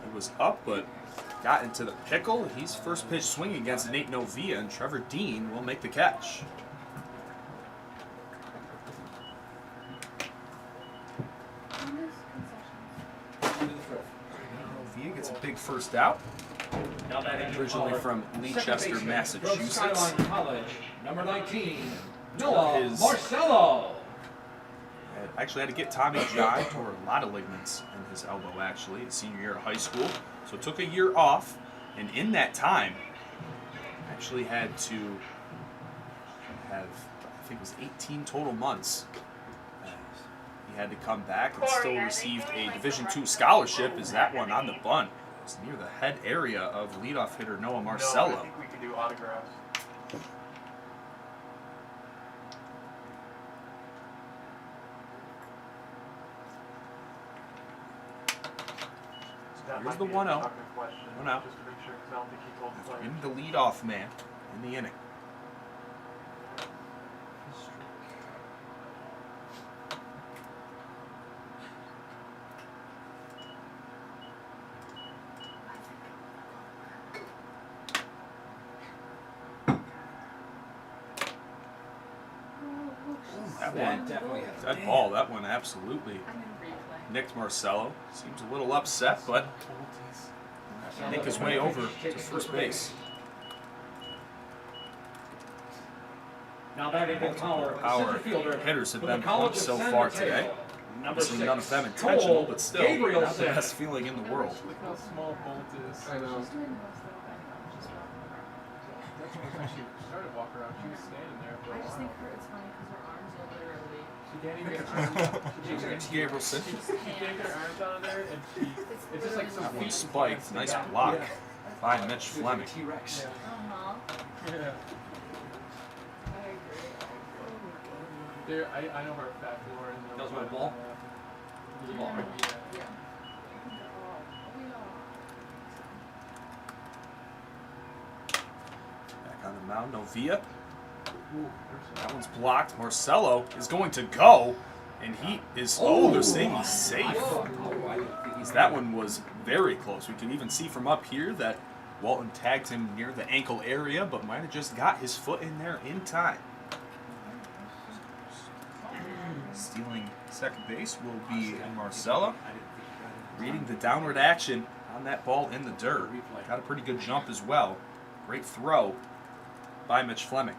he was up but got into the pickle, he's first pitch swinging against Nate Novia, and Trevor Dean will make the catch. Novia gets a big first out. Originally from Leicester, Massachusetts. College, number 19, Noah Marcello. Actually had to get Tommy John, tore a lot of ligaments in his elbow actually, his senior year of high school. So took a year off, and in that time, actually had to have, I think it was 18 total months. He had to come back and still received a Division II scholarship, as that one on the bunt was near the head area of leadoff hitter Noah Marcello. No, I think we could do autographs. Here's the 1-0. 1-0. Just to make sure, because I don't think he told the players. In the leadoff man in the inning. That ball, that one absolutely nicked Marcello. Seems a little upset, but make his way over to first base. Now batting in power Hitters have been pumped so far today. Obviously none of them intentional, but still not the best feeling in the world. Look how small Bolt is. I know. That's when she started walking around. She was standing there for a I while. just think it's funny because her arms are literally. She can't even get her arms. Gabrielson. She can't get her arms on there, and it's just like some That one feet. spiked. Nice block by Mitch Fleming. T-Rex. Uh-huh. Yeah. I agree. There, I know her fat floor and That was my ball? Yeah. Yeah. Oh, yeah. on the mound. Novia. That one's blocked. Marcelo is going to go, and he is. Oh, they're saying he's safe. That one was very close. We can even see from up here that Walton tagged him near the ankle area, but might have just got his foot in there in time. Stealing second base will be Marcelo. Reading the downward action on that ball in the dirt. Got a pretty good jump as well. Great throw by Mitch Fleming.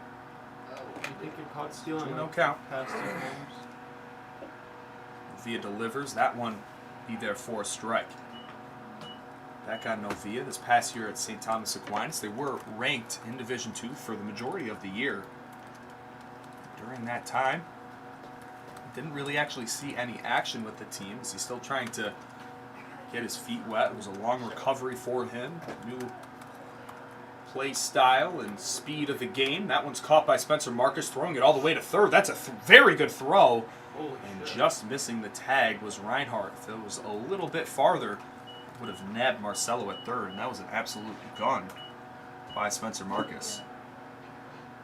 I think you're caught stealing. 2-0 count. Past 2 times. Novia delivers. That one be there for a strike. Back on Novia this past year at St. Thomas Aquinas. They were ranked in Division II for the majority of the year. During that time, didn't really actually see any action with the team as he's still trying to get his feet wet. It was a long recovery for him. New play style and speed of the game. That one's caught by Spencer Marcus, throwing it all the way to third. That's a very good throw. And just missing the tag was Reinhardt. If it was a little bit farther, would have nabbed Marcelo at third, and that was an absolute gun by Spencer Marcus.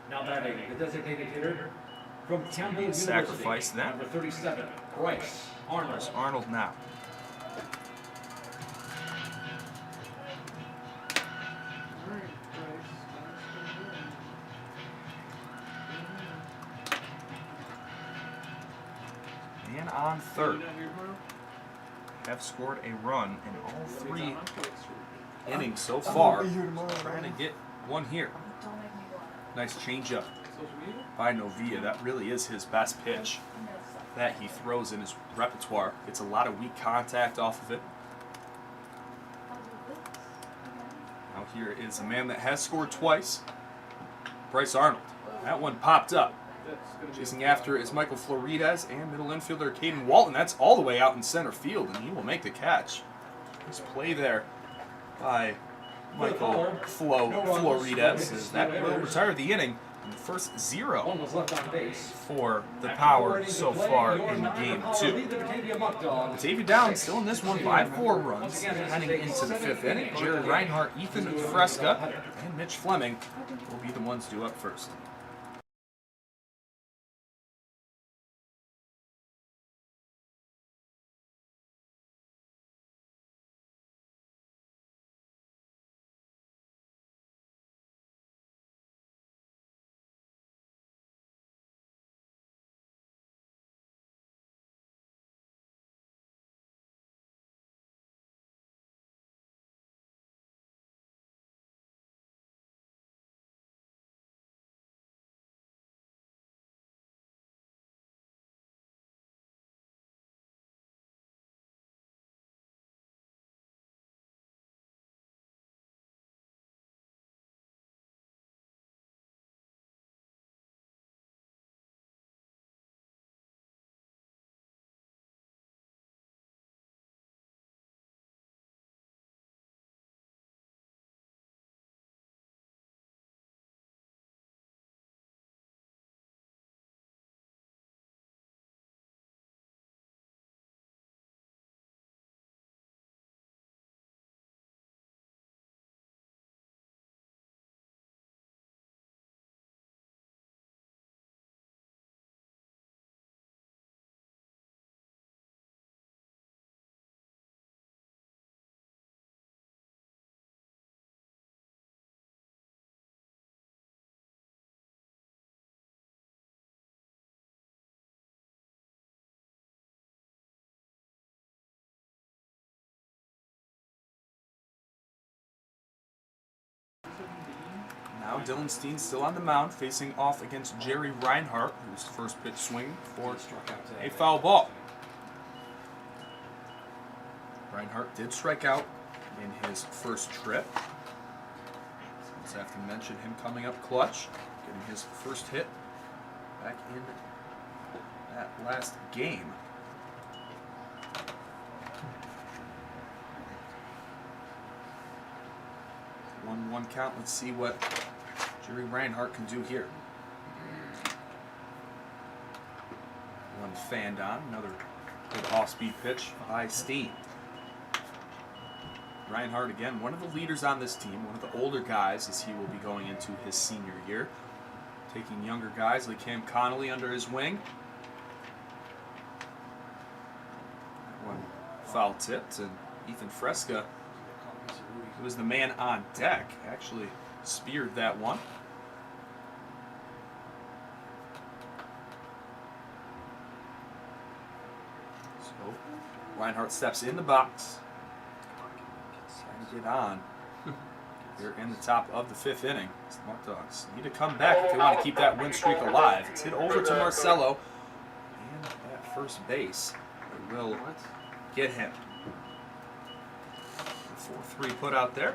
Now batting, the designated hitter from Temple University. Sacrifice that. Number 37, Bryce Arnold. There's Arnold now. Man on third. Have scored a run in all 3 innings so far. Trying to get one here. Don't make me go on it. Nice changeup by Novia. That really is his best pitch that he throws in his repertoire. Gets a lot of weak contact off of it. Now here is a man that has scored twice. Bryce Arnold. That one popped up. Chasing after is Michael Florides and middle infielder Caden Walton. That's all the way out in center field, and he will make the catch. Nice play there by Michael Florides, as that will retire the inning in the first 0 One was left on base. for the Power so far in Game 2. Batavia down still in this one by 4 runs, heading into the 5th inning. Jerry Reinhardt, Ethan Fresca, and Mitch Fleming will be the ones due up first. Now Dylan Steen still on the mound, facing off against Jerry Reinhardt, whose first pitch swing for a foul ball. Reinhardt did strike out in his first trip. Let's have to mention him coming up clutch, getting his first hit back in that last game. 1-1 count. Let's see what Jerry Reinhardt can do here. One fanned on, another good off-speed pitch by Steen. Reinhardt, again, one of the leaders on this team, one of the older guys as he will be going into his senior year. Taking younger guys like Cam Connolly under his wing. That one foul tipped, and Ethan Fresca, who was the man on deck, actually speared that one. So Reinhardt steps in the box. Trying to get on here in the top of the 5th inning. The Muckdogs need to come back if they want to keep that win streak alive. It's hit over to Marcelo, and at first base, it will get him. 4-3 put out there.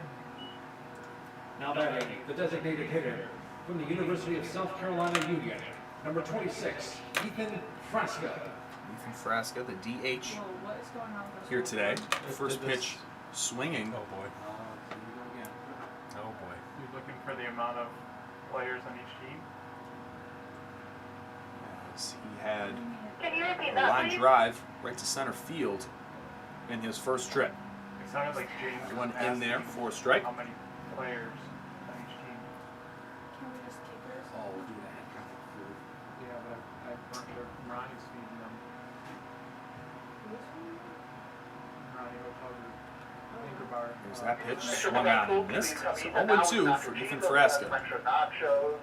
Now batting, the designated hitter from the University of South Carolina Union, number 26, Ethan Fresca. Ethan Fresca, the DH, Whoa, what is going on with this here one? today. First pitch swinging. Oh boy. Here we go again. Oh boy. You're looking for the amount of players on each team. As he had Can you repeat a that, line please? drive right to center field in his first trip. It sounded like James was One in asking there for a strike. how many players on each team. Can we just take this? Oh, we'll do that. Traffic food. Yeah, but I'm pretty sure Ronnie's feeding them. This one? Ronnie Hotel Group. Anchor Bar. There's that pitch, swung on and missed. So 0-2 for Ethan Fresca. Nachos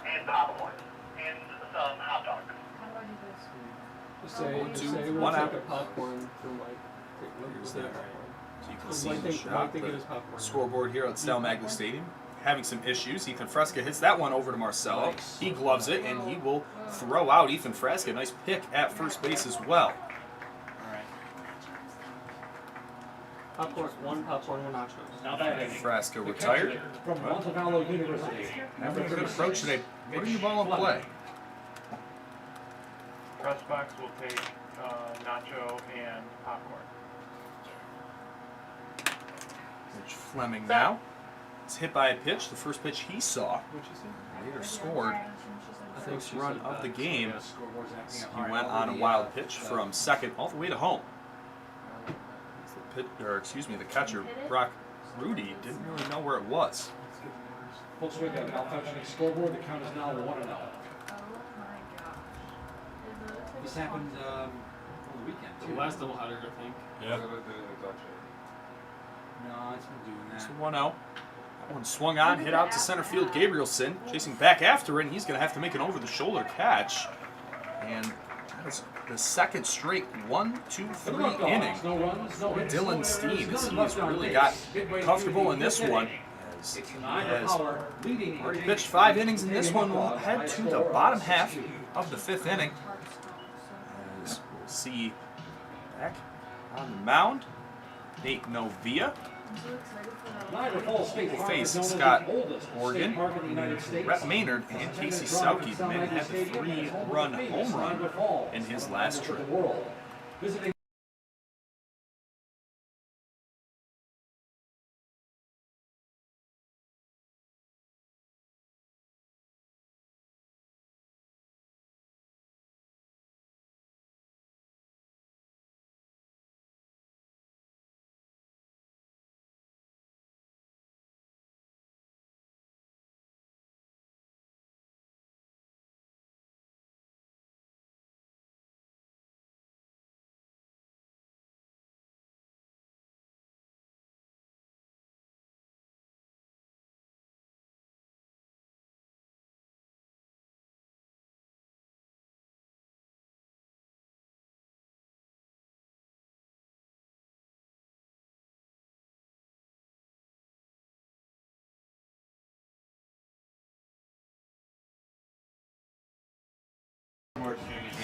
and popcorn and some hot dogs. How do I do this? Just say, One, just two, say we'll one take out. a popcorn for Mike. Here's that. So you can see Mike in the think shot it the is popcorn. scoreboard here at Sal Magna Stadium. Having some issues. Ethan Fresca hits that one over to Marcelo. Nice. He gloves it, and he will throw out Ethan Fresca. Nice pick at first base as well. All right. Popcorn, one popcorn, one nachos. Now batting, Fresca the retired. catcher from Montevallo University, Having number a good approach 36, today. Putting the ball in play. Press box will take nacho and popcorn. Pitch Fleming now. It's hit by a pitch. The first pitch he saw. Later scored I think first she run said of the that. game. Yeah, scoreboard's acting up. He All right, went over on a the, wild pitch from second all the way to home. The catcher, Brock Rudy, didn't really know where it was. Folks, we got a malfunctioning scoreboard. The count is now 1-0. Oh my gosh. This happened on the weekend, The too. last doubleheader, I think. Yeah. No, it's been doing It's that. 1-0. That one swung on, hit out to center field. Gabrielson chasing back after it, and he's going to have to make an over-the-shoulder catch. And that is the second straight 1, 2, 3 inning. No runs, no hits, Dylan no Steen, errors, as none he's left on really base. got Midway comfortable through in the this fifth one. inning. As It's he Niagara has Power leading already the pitched 5 game. innings in this one. We'll head to the bottom half of the 5th inning. As we'll see back on the mound, Nate Novia. I'm so excited for that. Niagara Falls State Will Park face is known as the Scott oldest Morgan, state park in the United States. Rhett Maynard, and It's Casey intended to draw Selke. The from man had the Stadium and is home to 3-run the famous home run Niagara Falls, in his one of the last wonders of trip. the world. Visiting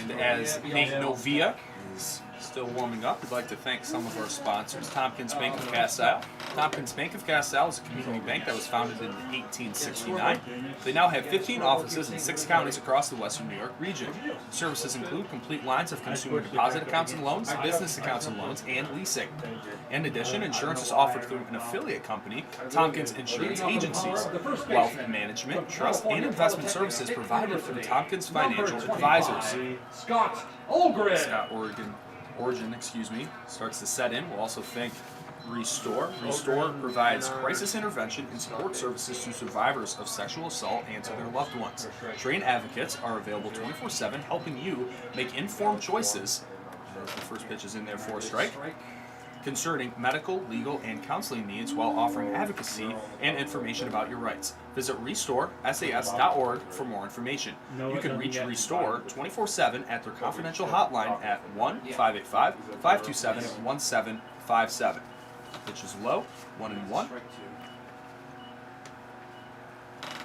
And as Nate Novia is still warming up, we'd like to thank some of our sponsors. Tompkins Bank of Castile. Tompkins Bank of Castile is a community bank that was founded in 1869. They now have 15 offices in 6 counties across the western New York region. Services include complete lines of consumer deposit accounts and loans, business accounts and loans, and leasing. In addition, insurance is offered through an affiliate company, Tompkins Insurance Agencies. Wealth management, trust, and investment services provided through Tompkins Financial Advisors. Scott Olgren. Scott Origin, starts to set in. We'll also thank Restore. Restore provides crisis intervention and support services to survivors of sexual assault and to their loved ones. Trained advocates are available 24/7, helping you make informed choices. As the first pitch is in there for a strike. Concerning medical, legal, and counseling needs while offering advocacy and information about your rights. Visit RestoreSAS.org for more information. You can reach Restore 24/7 at their confidential hotline at 1-585-527-1757. Pitch is low, 1-1.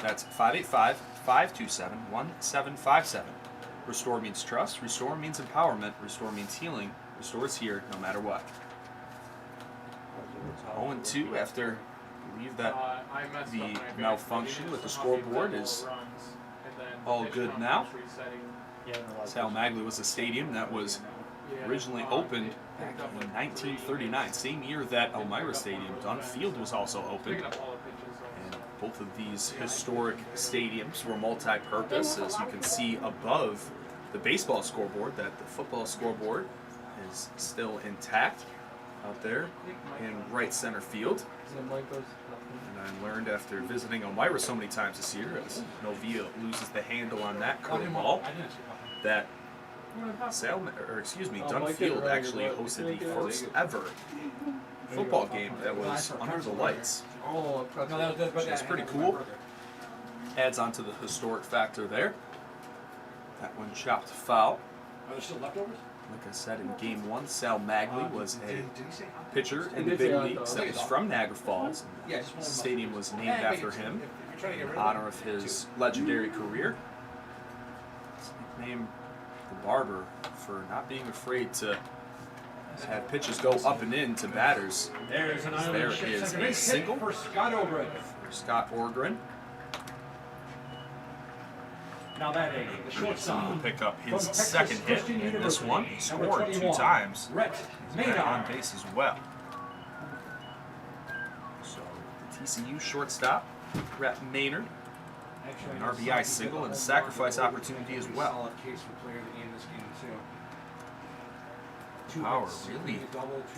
That's 585-527-1757. Restore means trust, Restore means empowerment, Restore means healing. Restore is here no matter what. 0-2 after I believe that I messed the up my malfunction with the scoreboard is all good now. Sal Magli was a stadium that was originally opened back in 1939, same year that Elmira Stadium. Dunn Field was also opened. And both of these historic stadiums were multi-purpose, as you can see above the baseball scoreboard, that the football scoreboard is still intact out there in right center field. And I learned after visiting Elmira so many times this year, as Novia loses the handle on that curveball, that Dunn Field actually hosted the first ever football game that was under the lights, which is pretty cool. Adds on to the historic factor there. That one chopped foul. Are there still leftovers? Like I said, in Game 1, Sal Magli was a pitcher in the big leagues that was from Niagara Falls. The stadium was named after him in honor of his legendary career. His nickname, the Barber, for not being afraid to have pitches go up and in to batters. There is a single for Scott Orgren. Now batting, the shortstop. Will pick up his second hit in this one. He scored 2 times. He's back on base as well. So the TCU shortstop, Rhett Maynard, an RBI single and a sacrifice opportunity as well. Power really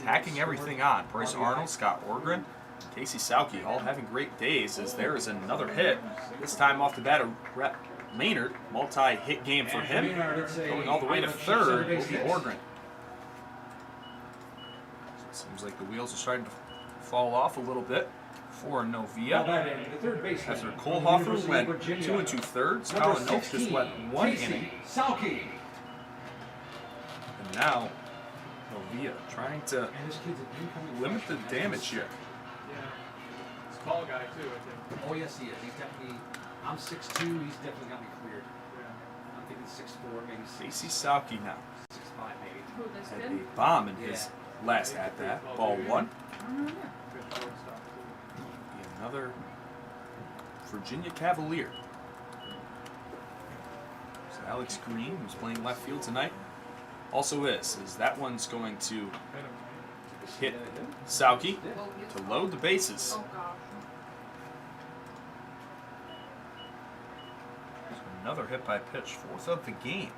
tacking everything on. Bryce Arnold, Scott Orgren, Casey Sauke all having great days, as there is another hit. This time off the bat of Rhett Maynard, multi-hit game for him. Going all the way to third will be Orgren. So it seems like the wheels are starting to fall off a little bit for Novia. After Kohlhofer went 2 2/3, Colin Noakes just went 1 inning. And now Novia trying to limit the damage here. He's a tall guy too, I think. Oh yes, he is. He's definitely. I'm 6'2", he's definitely got me cleared. I'm thinking 6'4", maybe 6'. Casey Sauke now 6'5", maybe. Who, this had kid? a bomb in his last at bat. Ball 1. Good shortstop too. Be another Virginia Cavalier. So Alex Green, who's playing left field tonight, also is that one's going to hit Sauke to load the bases. Oh gosh. Another hit by pitch, 4th of the game.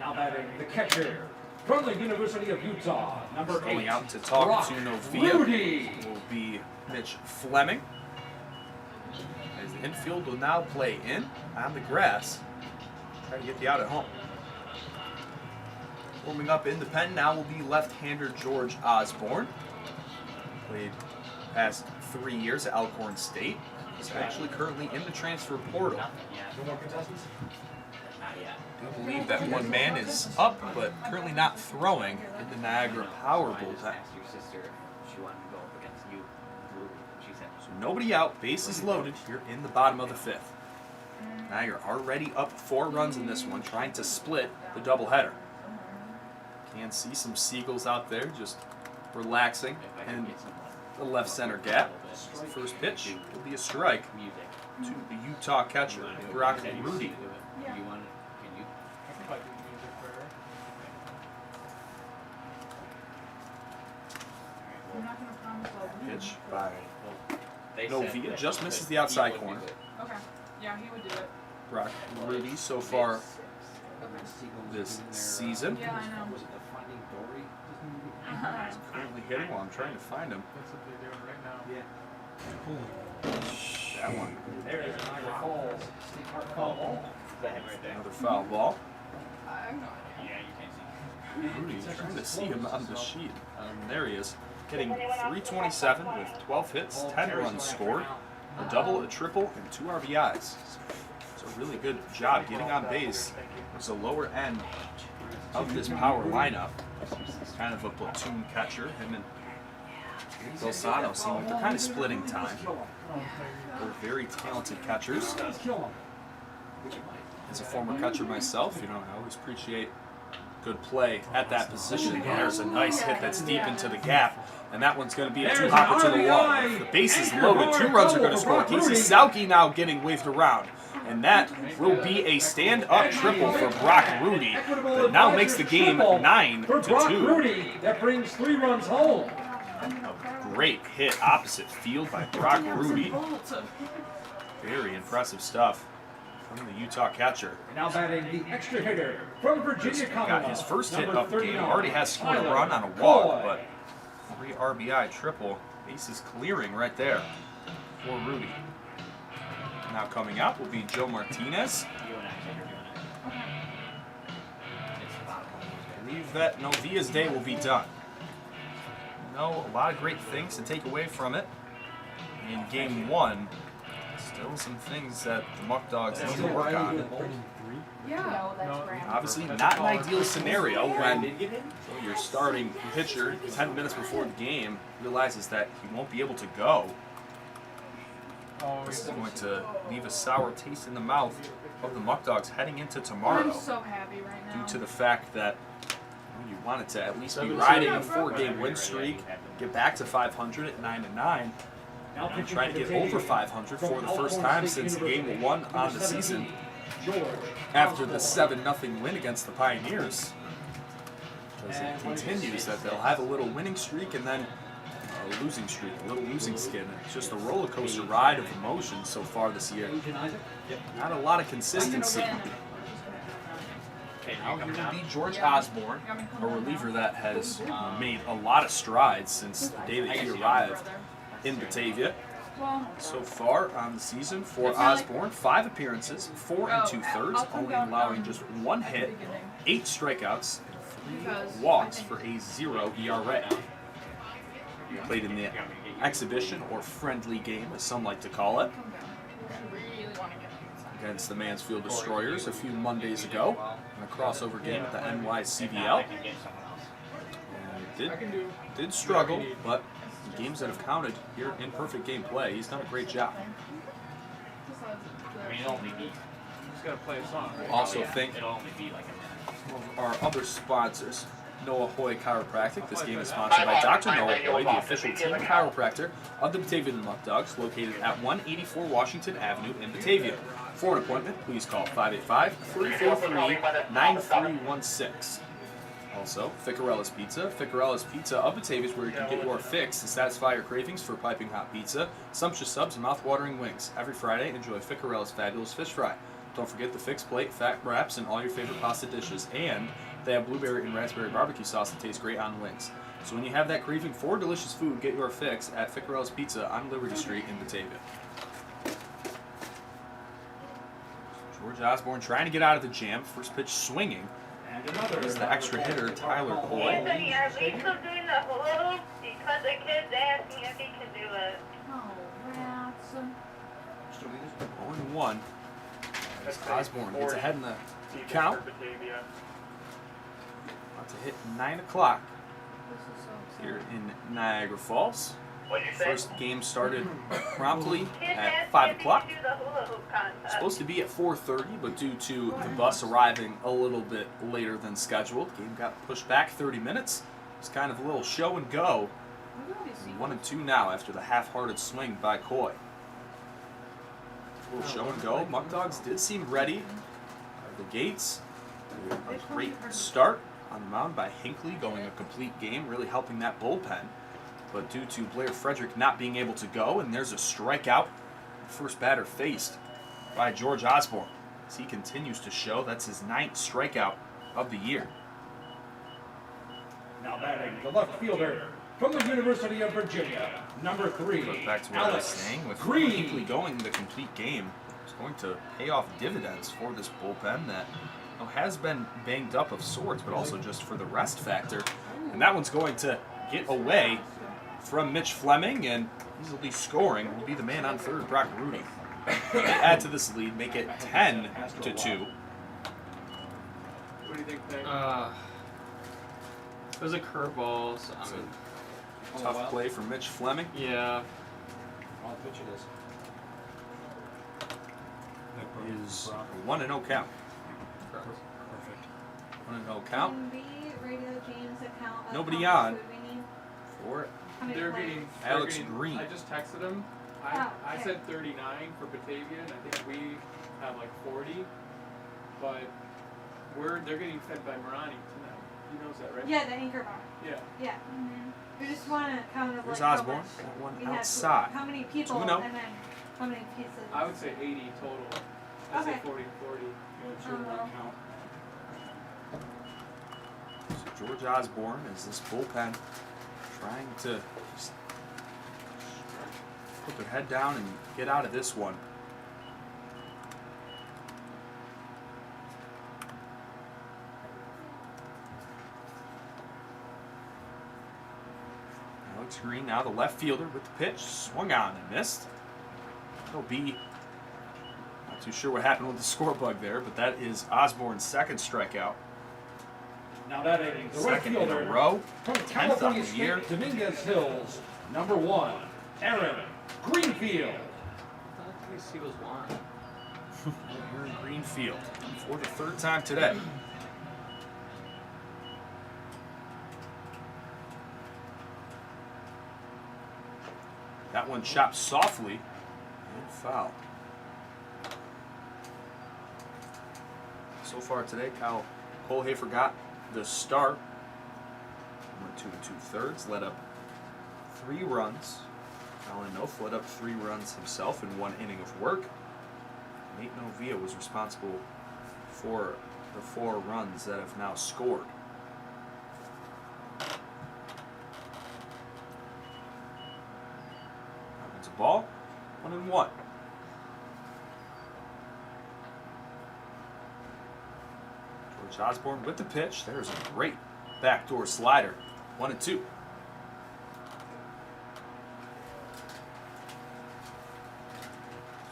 Now batting, the catcher from the University of Utah, number 8. Going out to talk to Novia will be Mitch Fleming. As the infield will now play in on the grass. Try to get the out at home. Warming up independent now will be left-hander George Osborne. Played past 3 years at Alcorn State. He's actually currently in the transfer portal. No more contestants? Not yet. I do believe that one man is up, but currently not throwing in the Niagara Powerball. I just asked your sister if she wanted to go up against you. She said So nobody out, bases loaded here in the bottom of the 5th. Niagara already up 4 runs in this one, trying to split the doubleheader. Can see some seagulls out there just relaxing in the left center gap. First pitch will be a strike to the Utah catcher, Brock Rudy. You want it? Can you? I think I do music for her. I'm not gonna promise I'll win. Pitch by They Novia said just that misses he the outside would corner. use it. Okay. Yeah, he would do it. Brock Rudy so far Okay. this season. Yeah, I know. Was it the Finding Dory Disney movie? He's currently hitting while I'm trying to find him. That's what they're doing right now. Yeah. That one. There it is, Niagara Falls. State Park foul ball. Another foul ball. I have no idea. Rudy trying to see him on the sheet. There he is. Hitting .327 with 12 hits, 10 runs scored, a double, a triple, and 2 RBIs. So really good job getting on base. There's a lower end of this power lineup. Kind of a platoon catcher. Him and Bolsano seem like they're kind of splitting time. They're very talented catchers. As a former catcher myself, you know, I always appreciate good play at that position. There's a nice hit that's deep into the gap, and that one's going to be a two-hopper to the wall. The base is loaded. 2 runs are going to score. Casey Sauke now getting waved around, and that will be a stand-up triple for Brock Rudy that now makes the game 9-2. That brings 3 runs home. Great hit opposite field by Brock Rudy. Very impressive stuff from the Utah catcher. Now batting the extra hitter from Virginia Commonwealth. Got his first hit of the game. Already has scored a run on a walk, but 3 RBI triple. Base is clearing right there for Rudy. Now coming up will be Joe Martinez. I believe that Novia's day will be done. No, a lot of great things to take away from it. In game 1, still some things that the Muckdogs need to work on. Yeah. No, that's grand. Obviously not an ideal scenario when your starting pitcher 10 minutes before the game realizes that he won't be able to go. This is going to leave a sour taste in the mouth of the Muckdogs heading into tomorrow. I'm so happy right now. Due to the fact that you wanted to at least be riding a 4-game win streak, get back to 500 at 9-9, and try to get over 500 for the first time since game 1 on the season after the 7-0 win against the Pioneers. Because it continues that they'll have a little winning streak and then a losing streak, a little losing skin. It's just a roller coaster ride of emotions so far this year. Not a lot of consistency. Now here will be George Osborne, a reliever that has made a lot of strides since the day that he arrived in Batavia. So far on the season for Osborne, 5 appearances, 4 2/3, only allowing just 1 hit, 8 strikeouts, and 3 walks for a 0 ERA. He played in the exhibition or friendly game, as some like to call it, against the Mansfield Destroyers a few Mondays ago in a crossover game at the NYCBL. And did struggle, but the games that have counted here in perfect game play, he's done a great job. Just gotta play a song. Right? Also think of our other sponsors, Noah Hoy Chiropractic. This game is sponsored by Dr. Noah Hoy, the official team chiropractor of the Batavia Muckdogs, located at 184 Washington Avenue in Batavia. For an appointment, please call 585-343-9316. Also, Ficarella's Pizza. Ficarella's Pizza of Batavia is where you can get your fix to satisfy your cravings for piping hot pizza, sumptuous subs, and mouth-watering wings. Every Friday, enjoy Ficarella's fabulous fish fry. Don't forget the fixed plate, fat wraps, and all your favorite pasta dishes. And they have blueberry and raspberry barbecue sauce that tastes great on wings. So when you have that craving for delicious food, get your fix at Ficarella's Pizza on Liberty Street in Batavia. George Osborne trying to get out of the jam. First pitch swinging. Is the extra hitter, Tyler Coy. Anthony, are we still doing the hula hoop? Because the kid's asking if he can do it. Oh, rats. 0-1. Osborne gets ahead in the count. About to hit 9 o'clock here in Niagara Falls. First game started promptly at 5 o'clock. Supposed to be at 4:30, but due to the bus arriving a little bit later than scheduled, the game got pushed back 30 minutes. It's kind of a little show and go. 1-2 now after the half-hearted swing by Coy. A little show and go. Muckdogs did seem ready out of the gates. A great start on the mound by Hinckley, going a complete game, really helping that bullpen. But due to Blair Frederick not being able to go, and there's a strikeout, first batter faced by George Osborne. As he continues to show, that's his 9th strikeout of the year. Now batting the left fielder from the University of Virginia, number 3, Back to what I was Alex saying, with Green. Hinkley going the complete game, it's going to pay off dividends for this bullpen that has been banged up of sorts, but also just for the rest factor. And that one's going to get away from Mitch Fleming, and easily scoring will be the man on third, Brock Rudy. They add to this lead, make it 10-2. What do you think, Peg? It was a curveball, so I mean, Tough play for Mitch Fleming. yeah. I'll pitch it is. Is a 1-0 count. Perfect. 1-0 count. Can we radio James account of Nobody how on. much food we need? For How many They're players? getting Alex they're getting- Green. I just texted him. I Oh, okay. said 39 for Batavia, and I think we have like 40. But they're getting fed by Marani tonight. He knows that, right? Yeah, the anchor bar. Yeah. Yeah. We just want to count of Here's like how Osborne. much That one we had, outside. how many people, 2-0. and then how many pieces. I would say 80 total. I'd Okay. say 40-40. well. So George Osborne is this bullpen trying to just put their head down and get out of this one. Alex Green, now the left fielder with the pitch, swung on and missed. That'll be, not too sure what happened with the score bug there, but that is Osborne's second strikeout. Now batting the right Second in a fielder row. from 10th California of the year. State Dominguez Hills, number 1, Aaron Greenfield. I thought he was one. Here in Greenfield for the third time today. That one chopped softly and foul. So far today, Kyle Colhafer got the start. Went 2 2/3, led up 3 runs. Alan Noth led up 3 runs himself in 1 inning of work. Nate Novia was responsible for the 4 runs that have now scored. It's a ball, 1-1. George Osborne with the pitch. There's a great backdoor slider, 1-2.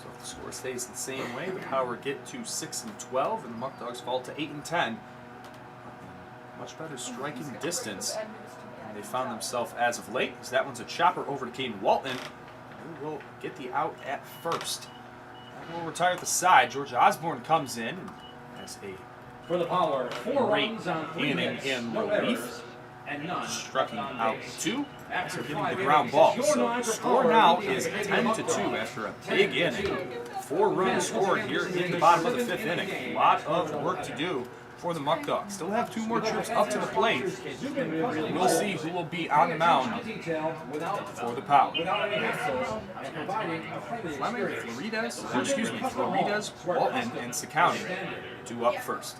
So if the score stays the same way, the Power get to 6-12, and the Muckdogs fall to 8-10. Much better striking distance than they found themselves as of late, as that one's a chopper over to Caden Walton, who will get the out at first. That will retire at the side. George Osborne comes in and has a For the Power, 4 great runs on 3 inning hits, in no relief. errors, and none Striking on out base. 2 After after getting 5 the ground innings, ball. it's your So the Niagara score Power now leading is the 10-2 Muckdogs. after a big inning. 4 runs scored here in the bottom of the 5th inning. A lot of work to do for the Muckdogs. Still have 2 more trips up to the plate. We'll see who will be on the mound for the Power. Fleming, Florides, Walton, and Sakowny 2 up first.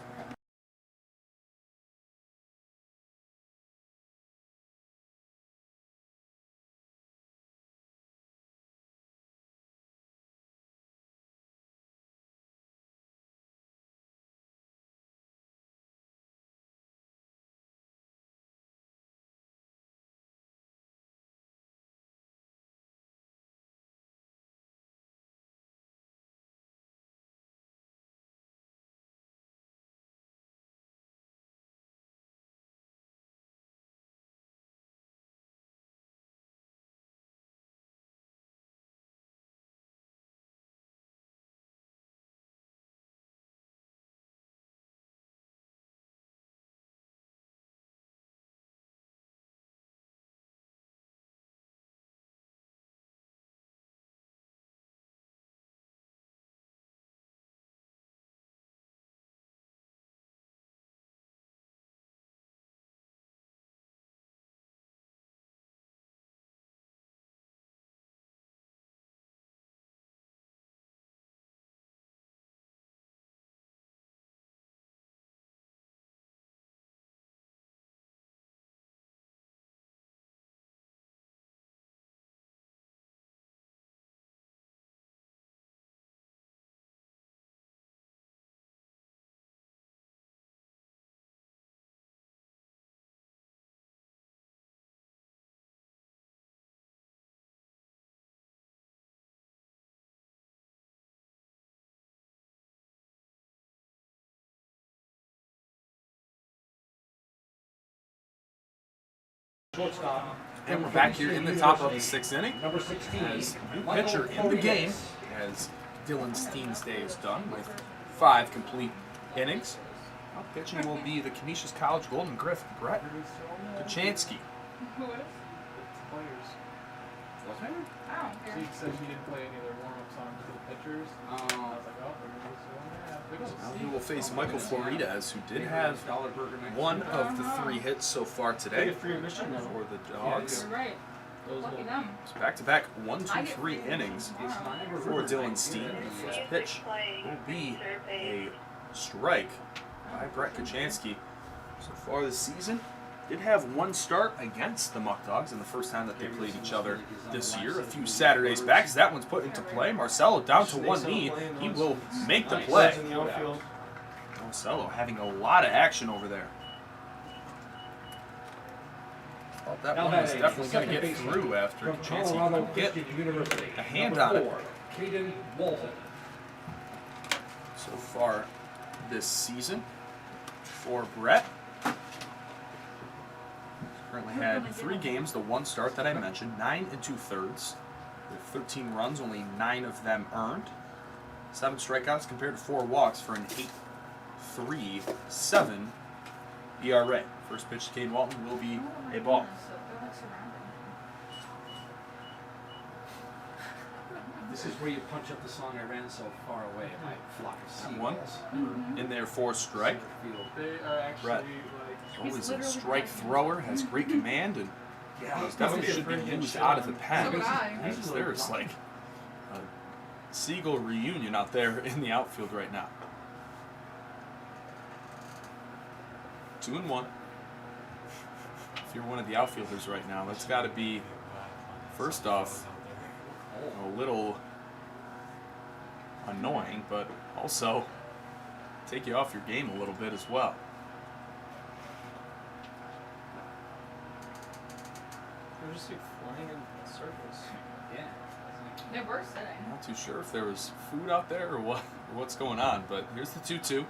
Shortstop. And we're back here in the top of the 6th inning. Number 16. As new pitcher in the game, as Dylan Steen's day is done with 5 complete innings. Up pitching will be the Canisius College Golden Griffin, Brett Kachansky. Who is? Players. I don't care. She said she didn't play any of their warm-up songs for the pitchers. I was like, oh, we're going to lose Now he will face Michael Floridas, who did have one of the 3 hits so far today for the Dogs. You're right. Lucky them. It's back-to-back 1, 2, 3 innings for Dylan Steen. The first pitch will be a strike by Brett Kachansky. So far this season, did have 1 start against the Muckdogs in the first time that they played each other this year. A few Saturdays back, as that one's put into play. Marcelo down to 1 knee. He will make the play. Marcelo having a lot of action over there. Thought that one was definitely going to get through after Kachansky get a hand on it. Caden Walton. So far this season for Brett. Currently had 3 games, the 1 start that I mentioned, 9 2/3. With 13 runs, only 9 of them earned. 7 strikeouts compared to 4 walks for an 8.37 ERA. First pitch to Caden Walton will be a ball. This is where you punch up the song I ran so far away, my flock of seagulls. In there for strike. They are actually Brett, always a strike thrower, has great command, and definitely should be used out of the pen. So would I. As there's like a Seagull reunion out there in the outfield right now. 2-1. If you're one of the outfielders right now, that's got to be, first off, a little annoying, but also take you off your game a little bit as well. They're just like flying in circles. Yeah. They were sitting. Not too sure if there was food out there or what's going on, but here's the 2-2.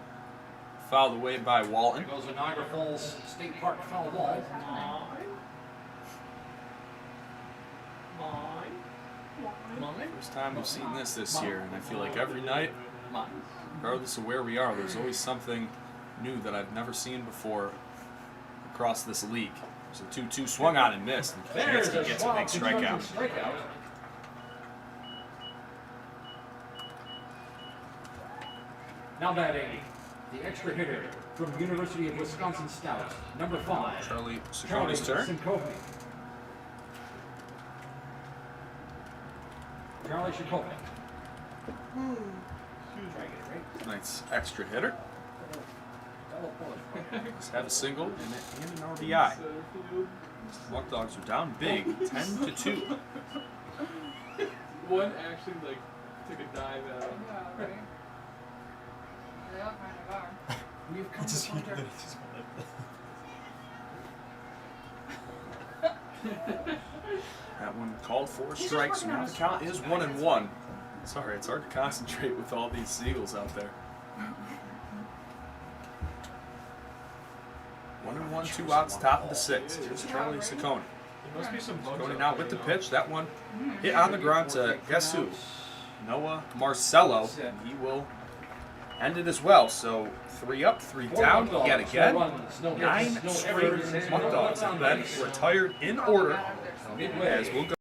Fouled away by Walton. There goes a Niagara Falls State Park foul ball. First time we've seen this year, and I feel like every night, regardless of where we are, there's always something new that I've never seen before across this league. There's a 2-2 swung on and missed, and Kachansky gets a big strikeout. Now batting, the extra hitter from University of Wisconsin Stout, number 5, Charlie Cicconi's turn. Charlie Ciccone. Nice extra hitter. Just have a single and an RBI. Muckdogs are down big, 10-2. One actually like took a dive at him. Yeah, right. They all kind of are. We've come to wonder. That one called for a strike, so now the count is 1-1. Sorry, it's hard to concentrate with all these seagulls out there. 1-1, 2 outs, top of the 6th. Here's Charlie Ciccone. There must be some bugs Ciccone out now there, with the though. pitch. That one hit on the ground to guess who? Noah Marcelo. And he will end it as well. So 3 up, 3 down yet again. 9 straight Muckdogs have been retired in order as we'll go.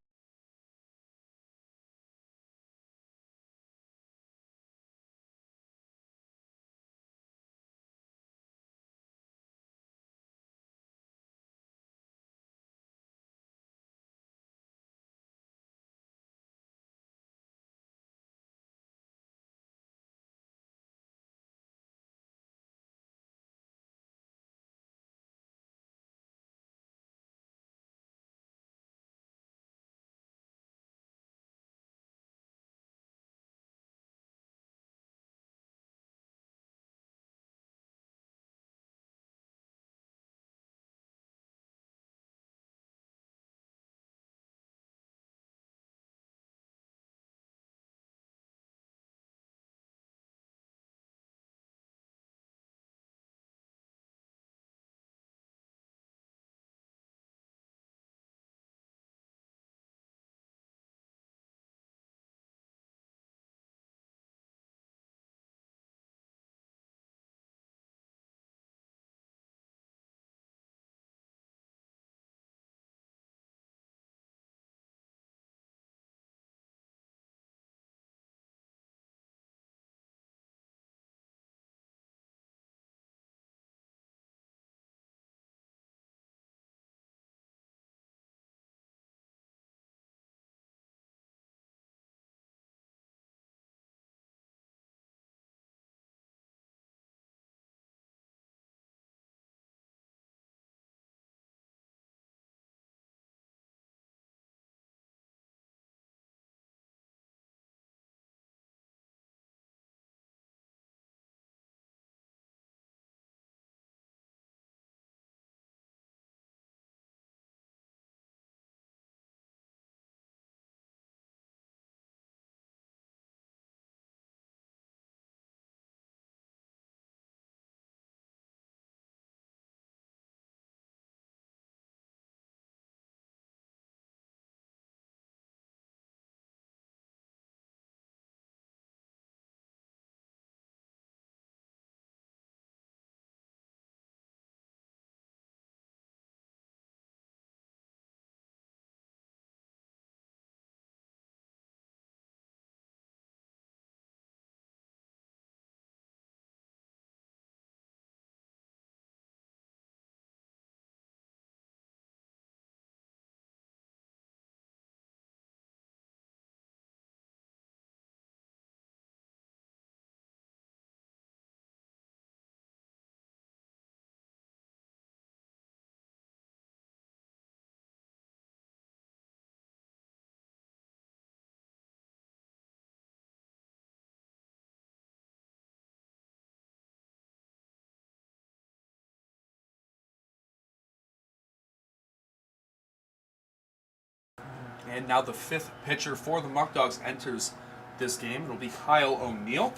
And now the 5th pitcher for the Muckdogs enters this game. It'll be Kyle O'Neill.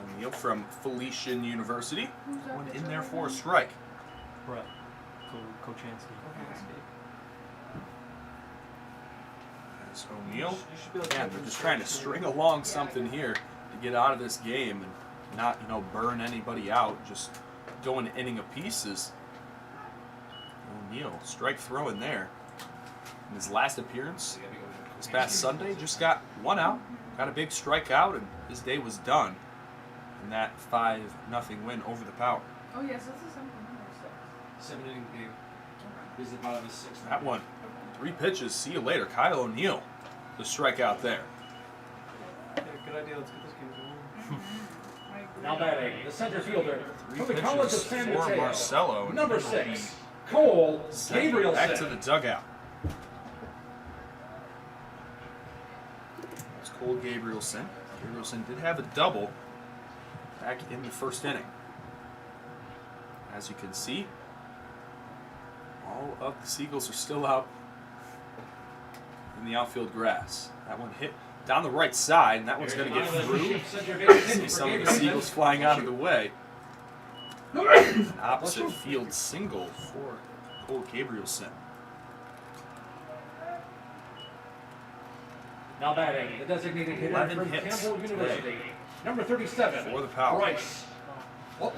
O'Neill from Felician University. One in there for a strike. Brett. Kochansky. There's O'Neill. Again, they're just trying to string along something here to get out of this game and not, burn anybody out. Just go an inning apiece. Is O'Neill strike throw in there. In his last appearance this past Sunday, just got 1 out, got a big strikeout, and his day was done in that 5-0 win over the Power. Oh yes, that's the something number 6. 7-inning game. This is the bottom of the 6th. That one, 3 pitches. See you later, Kyle O'Neill. The strikeout there. Yeah, good idea. Let's get this game going. Now batting, the center fielder 3 from the College of pitches San for Mateo. Marcelo. and Number he'll 6, be Cole sent Gabrielson. back to the dugout. That's Cole Gabrielson. Gabrielson did have a double back in the 1st inning. As you can see, all of the Seagulls are still out in the outfield grass. That one hit down the right side, and that one's going to get through. See some of the Seagulls flying out of the way. An opposite field single for Cole Gabrielson. Now batting, the designated hitter 11 from hits Campbell today. University. Number 37, For the Power. Bryce. Oh,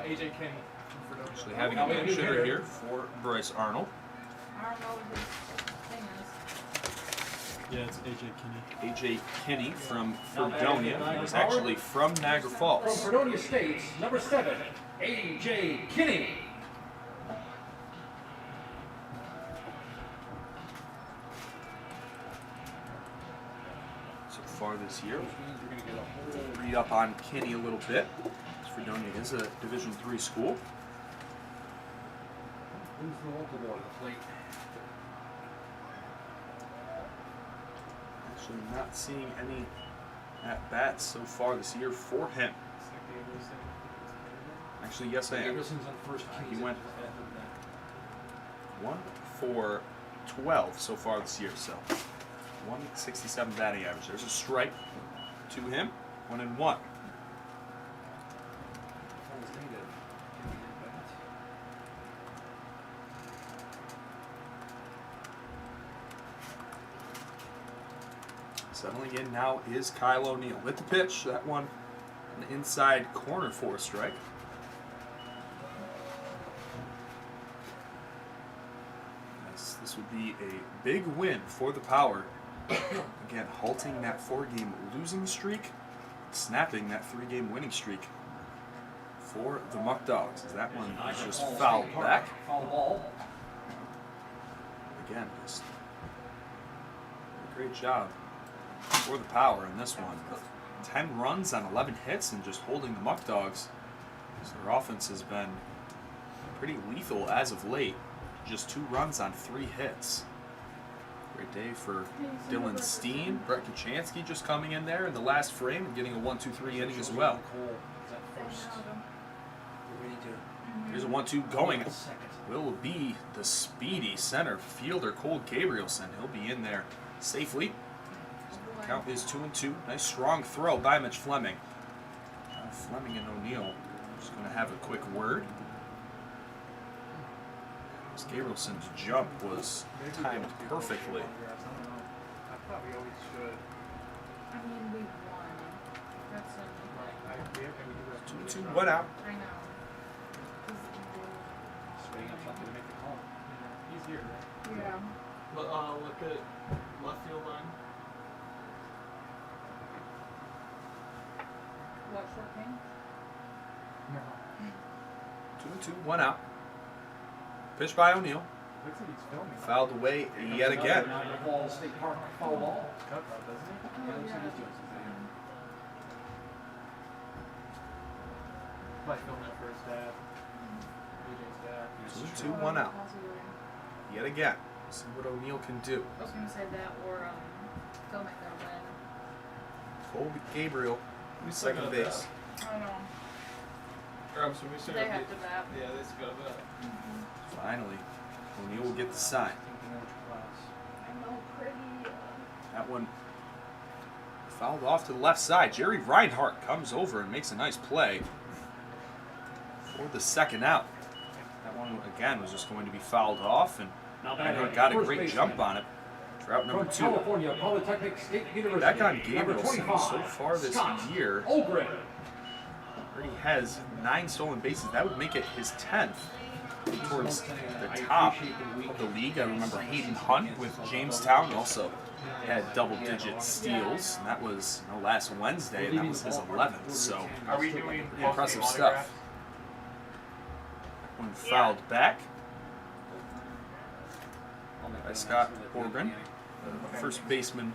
AJ Kenny. from Fredonia. Actually having a pinch hitter here for Bryce Arnold. I don't know what his thing is. Yeah, it's AJ Kinney. AJ Kinney from Fredonia. He's actually from Niagara from Falls. Fredonia State, number 7, A.J. Kinney. So far this year, read up on Kinney a little bit. Fredonia is a Division III school. Who's the local boy on the plate? Actually not seeing any at-bats so far this year for him. Actually, yes I am. Anderson's on first. He went 1 for 12 so far this year, so 167 batting average. There's a strike to him, 1-1. Settling in now is Kyle O'Neill. With the pitch, that one an inside corner for a strike. This would be a big win for the Power. Again, halting that 4-game losing streak, snapping that 3-game winning streak for the Muckdogs. As that one is just fouled back. Foul ball. Again, just a great job for the Power in this one. 10 runs on 11 hits and just holding the Muckdogs. So their offense has been pretty lethal as of late. Just 2 runs on 3 hits. Great day for Dylan Steen. Brett Kochansky just coming in there in the last frame and getting a 1-2-3 inning as well. Cole is at first. We're ready to Here's a 1-2 going. second. Will be the speedy center fielder Cole Gabrielson. He'll be in there safely. Count is 2-2. Nice strong throw by Mitch Fleming. Fleming and O'Neill just going to have a quick word. Gabrielson's jump was timed perfectly. I thought we always should. I mean, we won. That's something. 2-2, 1 out. I know. Swing up something to make the call. He's here. Yeah. Look at left field line. What, short king? 2-2, 1 out. Pitch by O'Neill. Looks like he's filming. Fouled away yet again. Niagara Falls State Park foul ball. Cut out, doesn't he? Oh, looks like yeah. he's doing something. Probably filming that for his dad. AJ's dad. 2-2, 1 out. Yet again. See what O'Neill can do. I was gonna say that or filming that win. Cole Gabriel, who's second base. I know. Or I'm sorry, we still They got have to bat. Yeah, they still got that. Finally O'Neal will get the sign. I'm no pretty. That one fouled off to the left side. Jerry Reinhart comes over and makes a nice play for the second out. That one, again, was just going to be fouled off, and Reinhart got a great jump on it for out number 2. California Polytechnic State University. Back on Gabrielson so far this year, Ogren. he has 9 stolen bases. That would make it his 10th towards the top of the league. I remember Hayden Hunt with Jamestown also had double-digit steals, and that was last Wednesday, and that was his 11th. So, Are we doing impressive stuff. One fouled back by Scott Horgren, the first baseman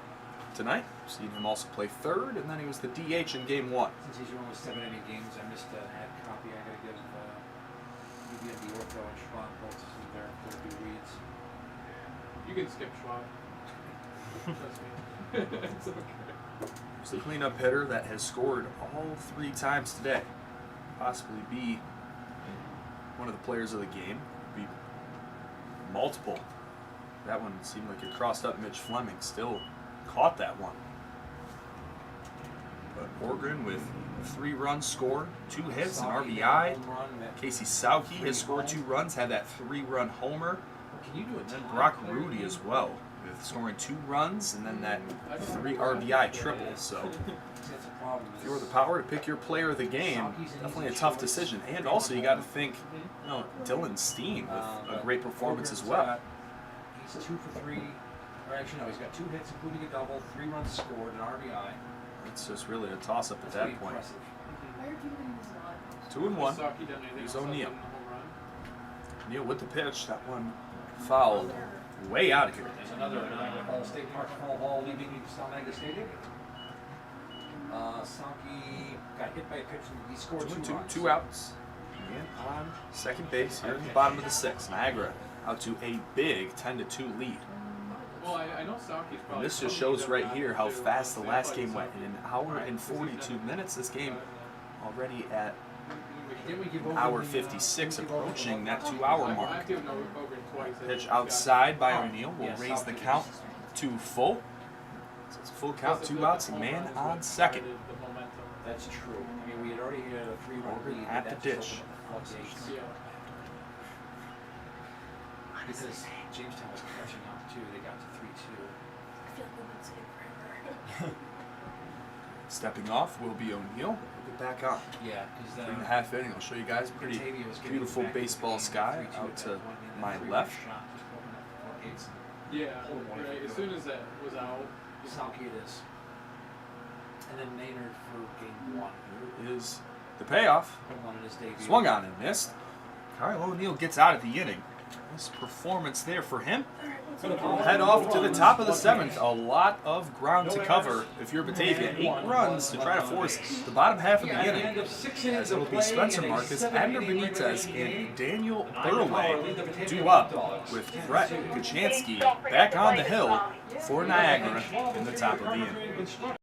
tonight. Seen him also play third, and then he was the DH in Game 1. Since these are only 7 inning games, I missed a head copy. I gotta give UBM the ortho and Schwab both in there for the weeds. You can skip Schwab. Trust me. It's okay. He's the cleanup hitter that has scored all 3 times today. Possibly be one of the players of the game. Be multiple. That one seemed like it crossed up Mitch Fleming. Still caught that one. But Orgren with a 3-run score, 2 hits, an RBI. Casey Sauke has scored 2 runs, had that 3-run homer. And then Brock Rudy as well, with scoring 2 runs and then that 3 RBI triple. So if you were the power to pick your player of the game, definitely a tough decision. And also you got to think, Dylan Steen with a great performance as well. He's 2 for 3. Or actually, no, he's got 2 hits, including a double, 3 runs scored, an RBI. It's just really a toss-up at that point. Impressive. Why are you doing this 2 and 1. Saki done anything Here's else other O'Neal. than the home run? O'Neal with the pitch. That one fouled way out of here. There's another Niagara Falls State Park foul ball leaving Niagara Stadium. Sauke got hit by a pitch and he scored 2 runs. 2 outs. And on second base here in the bottom of the 6th. Niagara out to a big 10-2 lead. Well, I know Saki's probably. And this just shows right here how fast the last game went. In an hour and 42 minutes, this game already at hour 56, approaching that 2-hour mark. Pitch outside by O'Neal will raise the count to full. So it's a full count, 2 outs, a man on second. That's true. I mean, we had already had a 3-run lead at the ditch. Because Jamestown was catching up too. They got to 3-2. I feel like we've been sitting forever. Stepping off will be O'Neal. He'll get back on. Yeah, because 3.5 inning. I'll show you guys pretty beautiful baseball sky out to my left. Yeah, right. As soon as that was out. Sauke it is. And then Maynard for Game 1. Here is the payoff. Swung on and missed. Kyle O'Neal gets out of the inning. Nice performance there for him. We'll head off to the top of the 7th. A lot of ground to cover if you're Batavia. 8 runs to try to force the bottom half of the inning. As it will be Spencer Marcus, Abner Benitez, and Daniel Burley due up with Brett Kachansky back on the hill for Niagara in the top of the inning.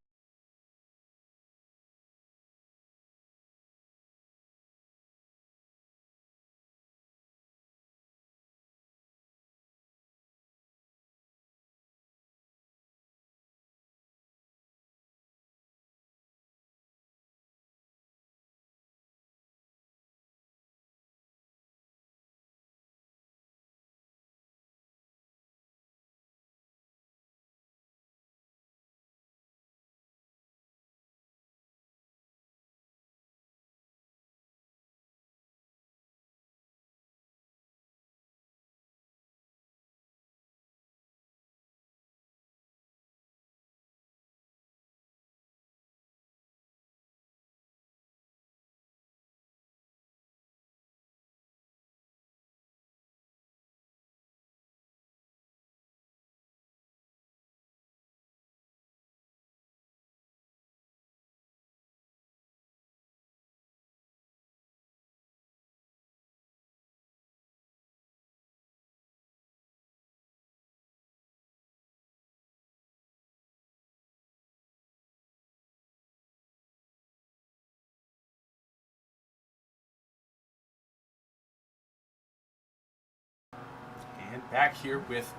back here with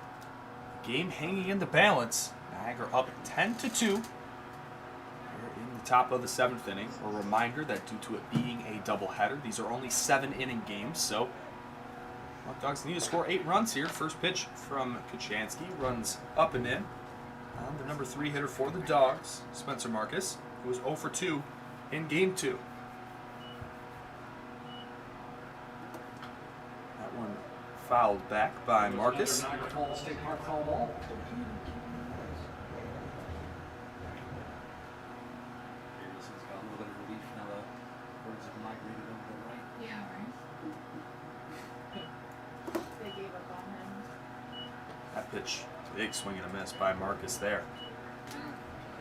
the game hanging in the balance. Niagara up 10-2. We're in the top of the 7th inning. A reminder that due to it being a doubleheader, these are only 7-inning games, so Muckdogs need to score 8 runs here. First pitch from Kochanski runs up and in. The number 3 hitter for the Dogs, Spencer Marcus, who was 0 for 2 in Game 2. That one fouled back by Marcus. Niagara Falls State Park foul ball. Pearson's got a little bit of relief now. The birds have migrated over the right. Yeah, right. They gave up on him. That pitch, big swing and a miss by Marcus there.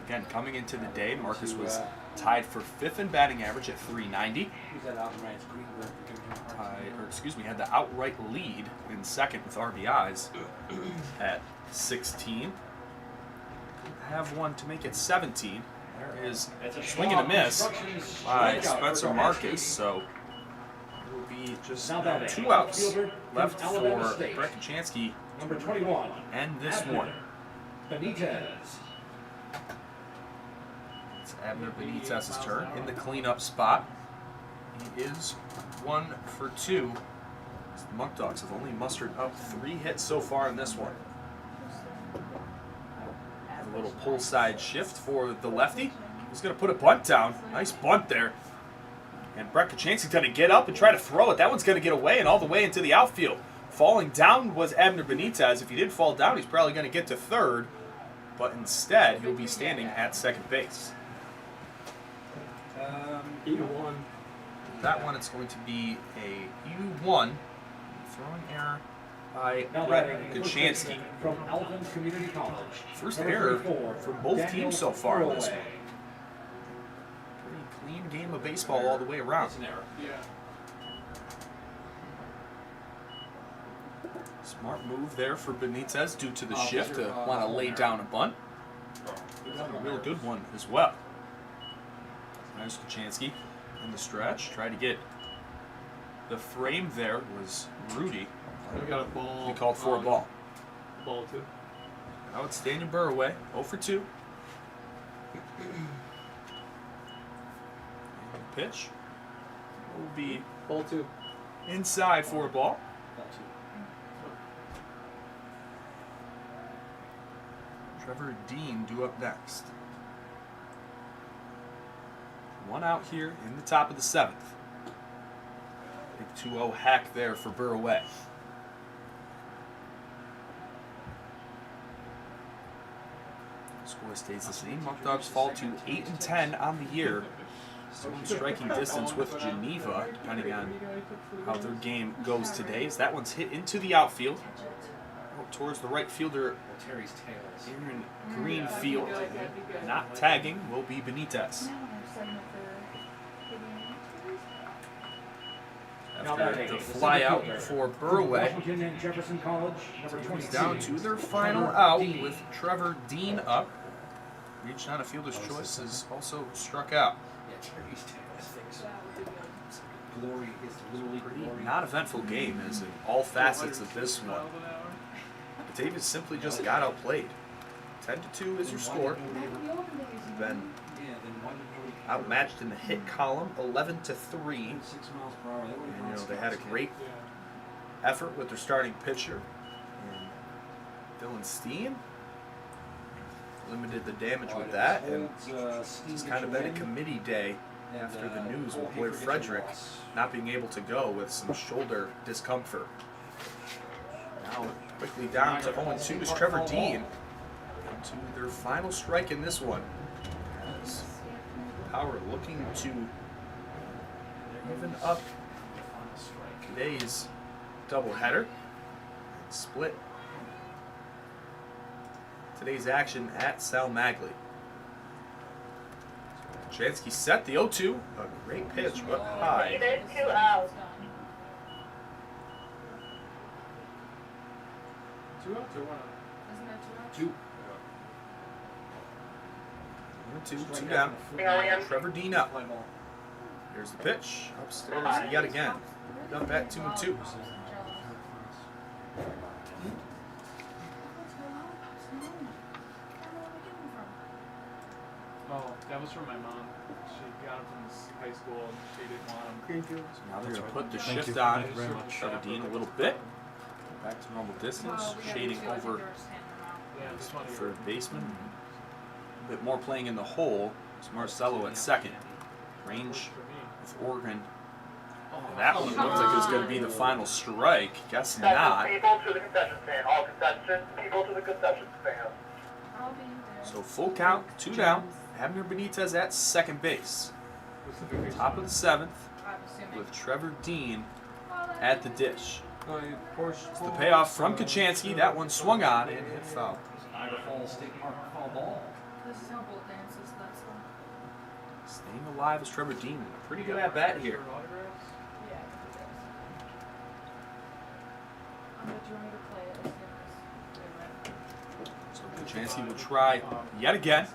Again, coming into the day, Marcus was tied for 5th in batting average at 390. Who's that out in right? It's Greenberg. Had the outright lead in 2nd with RBIs at 16. Have one to make it 17. There is a swing and a miss by Spencer Marcus, so it will be just 2 outs left for Brett Kochanski Number 21. and this one. Benitez. It's Abner Benitez's turn in the cleanup spot. He is 1 for 2. The Muckdogs have only mustered up 3 hits so far in this one. A little pull side shift for the lefty. He's going to put a bunt down. Nice bunt there. And Brett Kochanski's going to get up and try to throw it. That one's going to get away and all the way into the outfield. Falling down was Abner Benitez. If he did fall down, he's probably going to get to 3rd. But instead, he'll be standing at 2nd base. 8-1. That one, it's going to be a U1. Throwing error by Brett Kochanski. From Alvin Community College. First Number error 34, for both teams so far in this Burroway. one. Pretty clean game of baseball all the way around. It's an error. Yeah. Smart move there for Benitez due to the shift to want to lay down a bunt. A real good one as well. There's Kochanski in the stretch. Tried to get the frame there was Rudy. We got a ball. He called for a ball. Ball 2. Outstanding Burroway, 0 for 2. And pitch will be Ball 2. inside for a ball. Trevor Dean due up next. 1 out here in the top of the 7th. Big 2-0 hack there for Burroway. Score stays the same. Muckdogs fall to 8-10 on the year. Still in striking distance with Geneva, depending on how their game goes today. As that one's hit into the outfield. Out towards the right fielder, Terry's tails. Aaron Greenfield. Not tagging will be Benitez. After the fly out for Burroway, Washington and Jefferson College. Number comes 26. down to their final out with Trevor Dean up. Reached on a fielder's choice is also struck out. Yeah, Terry's tails. Glory is literally Pretty glory. not eventful game as in all facets of this one. Batavia simply just got outplayed. 10-2 is your score. Been outmatched in the hit column, 11-3. 6 miles per hour. And they had a great effort with their starting pitcher, and Dylan Steen limited the damage with that, and it's kind of been a committee day after the news with Blair Frederick not being able to go with some shoulder discomfort. Now quickly down to 0-2 is Trevor Dean. To their final strike in this one. As Power looking to even up today's doubleheader. Split today's action at Sal Magley. Kochanski set the 0-2. A great pitch, but high. There's 2 outs. 2 outs or 1 out? Isn't that 2 outs? 2. 1-2, 2 down. Trevor Dean up. Here's the pitch. Upstairs yet again. Up at 2-2. Oh, that was from my mom. She got him from this high school and she didn't want him. So now they're going to put the Thank shift you. on Thank you very much. Trevor Dean a little bit. Back to normal distance, Well, we have shading two, I think over yours stand them out. Yeah, this one here. third baseman. A bit more playing in the hole. It's Marcelo at second. Range For me. with Oregon. That one looked like it was going to be the final strike. Guess not. People to the concession stand. All concession people to the concession stand. I'll be there. So full count, 2 down. Abner Benitez at second base. What's the bigger Top of the 7th I'm assuming. with Trevor Dean Well, then- at the dish. It's The payoff from Kachansky. That one swung on and hit foul. Niagara Falls State Park foul ball. This is how bolt dances, that's all. Staying alive is Trevor Dean. Pretty good at bat here. Autographs? Yeah, it does. I'm gonna try to play it as soon as they're ready. So Kachansky will try yet again.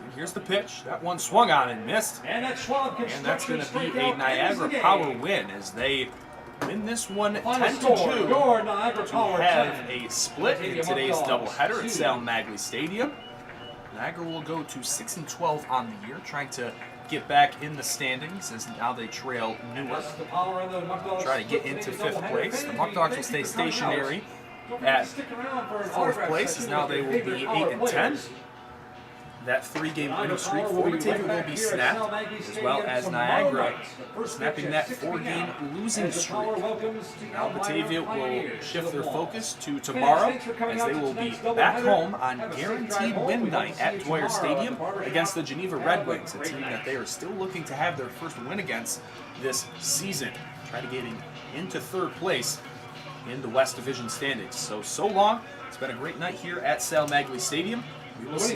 And here's the pitch. That one swung on and missed. And that's Schwab And that's going to be strikeout a Niagara ends the Power game. win as they win this one Final 10-2 score, your Niagara to Power have 10. a split in Batavia today's Muckdogs, doubleheader at 2. Sal Magley Stadium. Niagara will go to 6-12 on the year, trying to get back in the standings as now they trail Newark. That's the Power and the Muckdogs Try to get split into today's 5th doubleheader. place. The Thank Muckdogs you will stay for coming out. stationary Don't forget at to stick around for an 4th autograph place, session as now with they your will be favorite 8 Power and 10. players. That 3-game winning Niagara streak Power for will be Batavia right will back be here at snapped, Sal Magley as Stadium well as tomorrow Niagara night. The first snapping pitch that at 6 4-game p.m. losing As the Power streak. welcomes the Now Niagara Batavia will Pioneers shift to their the ball. focus to tomorrow Thanks for coming as out they to will be tonight's back doubleheader. home on Have a safe guaranteed drive home. win We hope night to see at you Dwyer tomorrow at Stadium the barbershop. against the Geneva Have Red a Wings, a great team night. that they are still looking to have their first win against this season. Try to get into 3rd place in the West Division standings. So long. It's been a great night here at Sal Magley Stadium. We will see